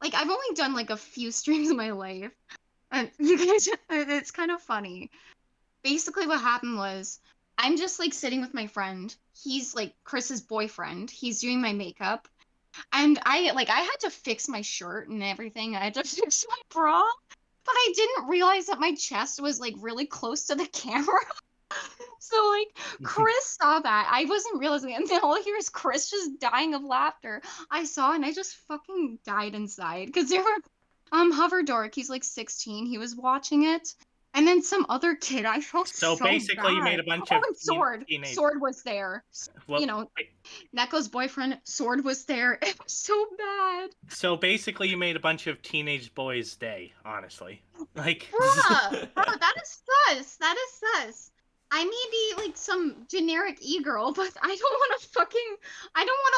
I've only done like a few streams in my life, and you guys, it's kind of funny. Basically, what happened was I'm just like sitting with my friend. He's like Chris's boyfriend. He's doing my makeup, and I had to fix my shirt and everything. I had to fix my bra, but I didn't realize that my chest was like really close to the camera. So like Chris saw that. I wasn't realizing it. And then all I hear is Chris just dying of laughter. I saw and I just fucking died inside. Because there were Hover Dork, he's like 16, he was watching it. And then some other kid, I felt so basically bad. you made a bunch Oh, of and Sword. teenage... Sword was there. Well, Neko's boyfriend, Sword was there. It was so bad. So basically you made a bunch of teenage boys' day, honestly. Like Bruh, that is sus. That is sus. I may be like some generic e-girl, but I don't want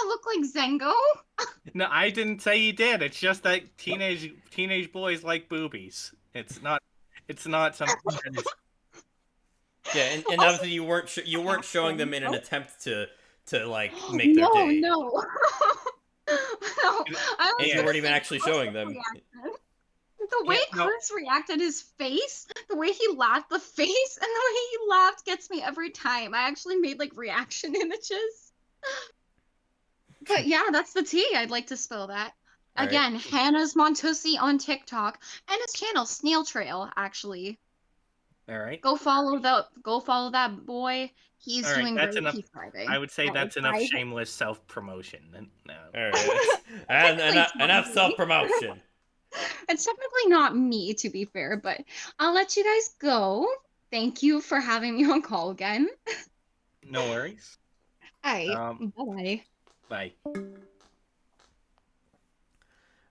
to look like Zengo. No, I didn't say you did. It's just that teenage boys like boobies. It's not something that is... Yeah, and obviously you weren't showing them in an attempt to like make their day. No. No. And you weren't even actually showing them. The way Chris reacted, his face, the way he laughed, the face, and the way he laughed gets me every time. I actually made like reaction images. But yeah, that's the tea. I'd like to spill that. All Again, right. Hannah's Montosi on TikTok and his channel Snail Trail actually. All right. Go follow that boy. He's All right, doing that's great. enough. He's thriving. I would say that's enough shameless self-promotion. All right. and enough self-promotion. It's technically not me, to be fair, but I'll let you guys go. Thank you for having me on call again. No worries. Hi. Bye. Bye. All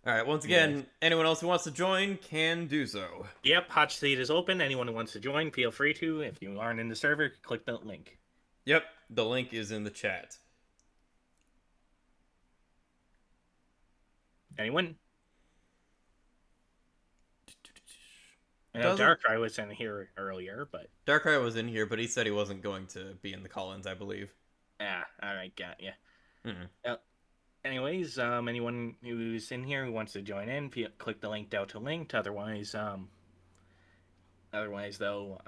right. Once again, anyone else who wants to join can do so. Yep, hot seat is open. Anyone who wants to join, feel free to. If you aren't in the server, click the link. Yep, the link is in the chat. Anyone? I know Darkrai was in here earlier, but... Darkrai was in here, but he said he wasn't going to be in the call-ins, I believe. Ah, alright, got ya. Anyways, anyone who's in here who wants to join in, click the link down to linked. Otherwise, though,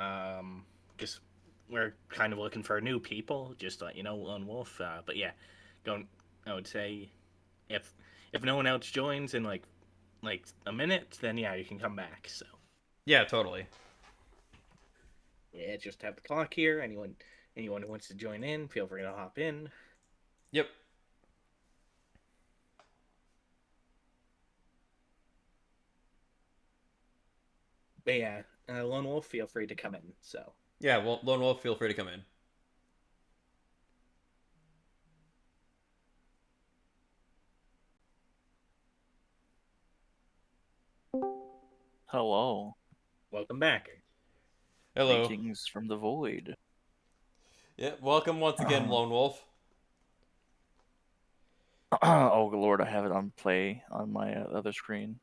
just we're kind of looking for new people, just to let you know, Lone Wolf. But yeah, I would say if no one else joins in like a minute, then yeah, you can come back. So yeah, totally. Yeah, just have the clock here. Anyone who wants to join in, feel free to hop in. Yep. But yeah, Lone Wolf, feel free to come in. So yeah, well, Lone Wolf, feel free to come in. Hello. Welcome back. Hello. Greetings from the void. Yeah, welcome once again, Lone Wolf. Oh lord, I have it on play on my other screen.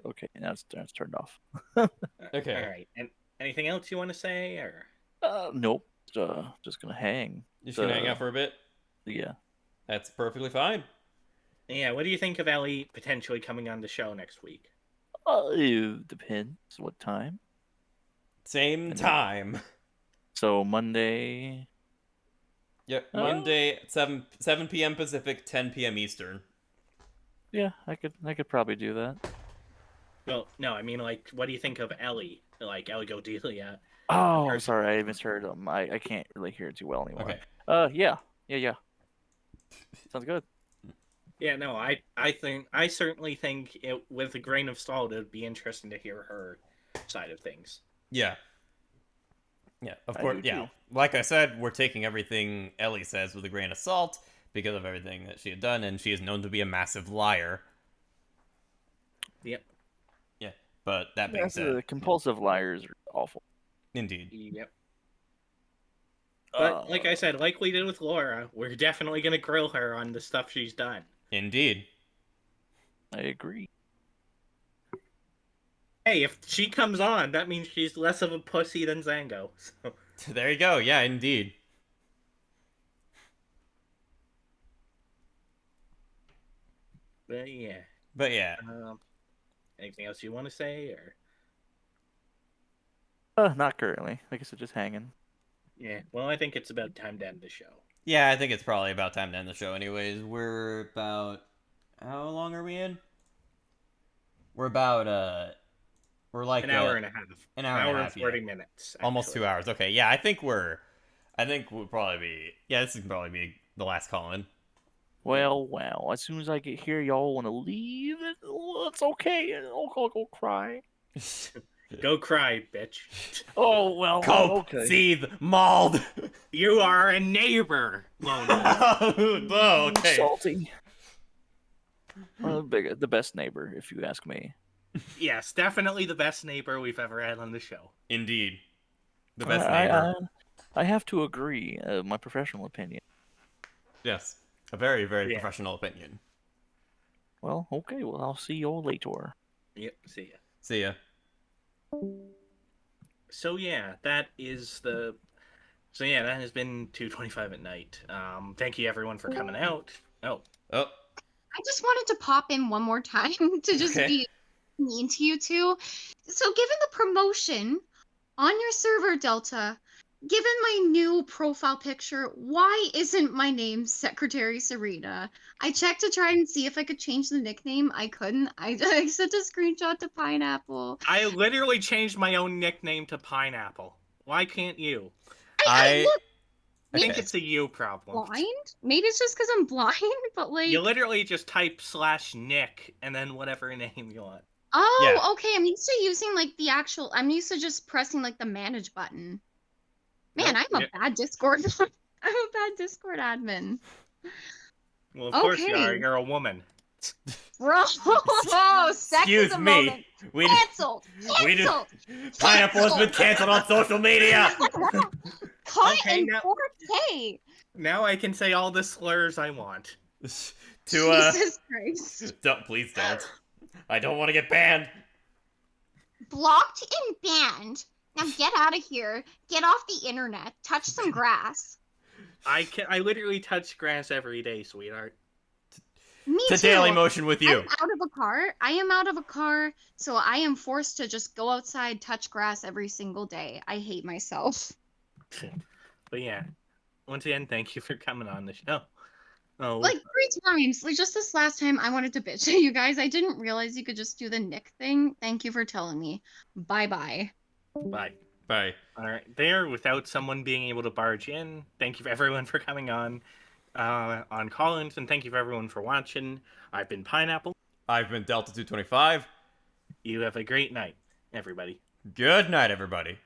Okay, now it's turned off. Okay. All right. And anything else you want to say, or? Nope. just gonna hang. Just gonna hang out for a bit? Yeah. That's perfectly fine. Yeah, what do you think of Ellie potentially coming on the show next week? It depends what time. Same time. So Monday. Yep, Monday, 7 p.m. Pacific, 10 p.m. Eastern. Yeah, I could probably do that. Well, no, I mean, like, what do you think of Ellie? Like, Ellie Godelia? Oh, I'm sorry, I misheard them. I can't really hear it too well anymore. Okay. Yeah. Sounds good. Yeah, no, I certainly think with a grain of salt, it would be interesting to hear her side of things. Yeah. Yeah, of course, yeah. Like I said, we're taking everything Ellie says with a grain of salt because of everything that she had done, and she is known to be a massive liar. Yep. Yeah, but that being said... compulsive liars are awful. Indeed. Yep. But, like I said, like we did with Laura, we're definitely going to grill her on the stuff she's done. Indeed. I agree. Hey, if she comes on, that means she's less of a pussy than Zango. So. There you go. Yeah, indeed. But yeah. Anything else you want to say, or? Not currently. Like I said, just hanging. Yeah. Well, I think it's about time to end the show. Yeah, I think it's probably about time to end the show. Anyways, we're about... How long are we in? We're about We're like an hour and a half. An hour and 40 minutes. Actually. Almost 2 hours. Okay, yeah, I think we'll probably be... Yeah, this can probably be the last call-in. Well, as soon as I get here, y'all want to leave? It's okay. I'll go cry. Go cry, bitch. Oh, well, Cope, okay. seethe, mauled. You are a neighbor, Lone. Oh, okay. Salty. The best neighbor, if you ask me. Yes, definitely the best neighbor we've ever had on the show. Indeed. The best neighbor. I have to agree, my professional opinion. Yes. A very, very professional opinion. Well, okay. Well, I'll see you all later. Yep, see ya. See ya. So yeah, that has been 2:25 at night. Thank you everyone for coming out. Oh. I just wanted to pop in one more time to just be mean to you two. So given the promotion on your server, Delta, given my new profile picture, why isn't my name Secretary Serena? I checked to try and see if I could change the nickname. I couldn't. I sent a screenshot to Pineapple. I literally changed my own nickname to Pineapple. Why can't you? I think it's a you problem. Blind? Maybe it's just because I'm blind, but like... You literally just type /Nick and then whatever name you want. Oh, yeah. Okay. I'm used to using like the actual... I'm used to just pressing like the manage button. Man, I'm a bad Discord. I'm a bad Discord admin. Well, of course you are. You're a woman. Bro, excuse me. Cancelled. Pineapple has been canceled on social media. Caught in 4K. Now I can say all the slurs I want. Jesus Christ. Please don't. I don't want to get banned. Blocked and banned. Now get out of here. Get off the internet. Touch some grass. I literally touch grass every day, sweetheart. Me too. To Daily Motion with you. I'm out of a car. I am out of a car, so I am forced to just go outside, touch grass every single day. I hate myself. But yeah, once again, thank you for coming on the show. Oh, like 3 times. Like just this last time, I wanted to bitch at you guys. I didn't realize you could just do the Nick thing. Thank you for telling me. Bye-bye. Bye. Bye. All right, there, without someone being able to barge in, thank you for everyone for coming on Collins, and thank you for everyone for watching. I've been Pineapple. I've been Delta 225. You have a great night, everybody. Good night, everybody.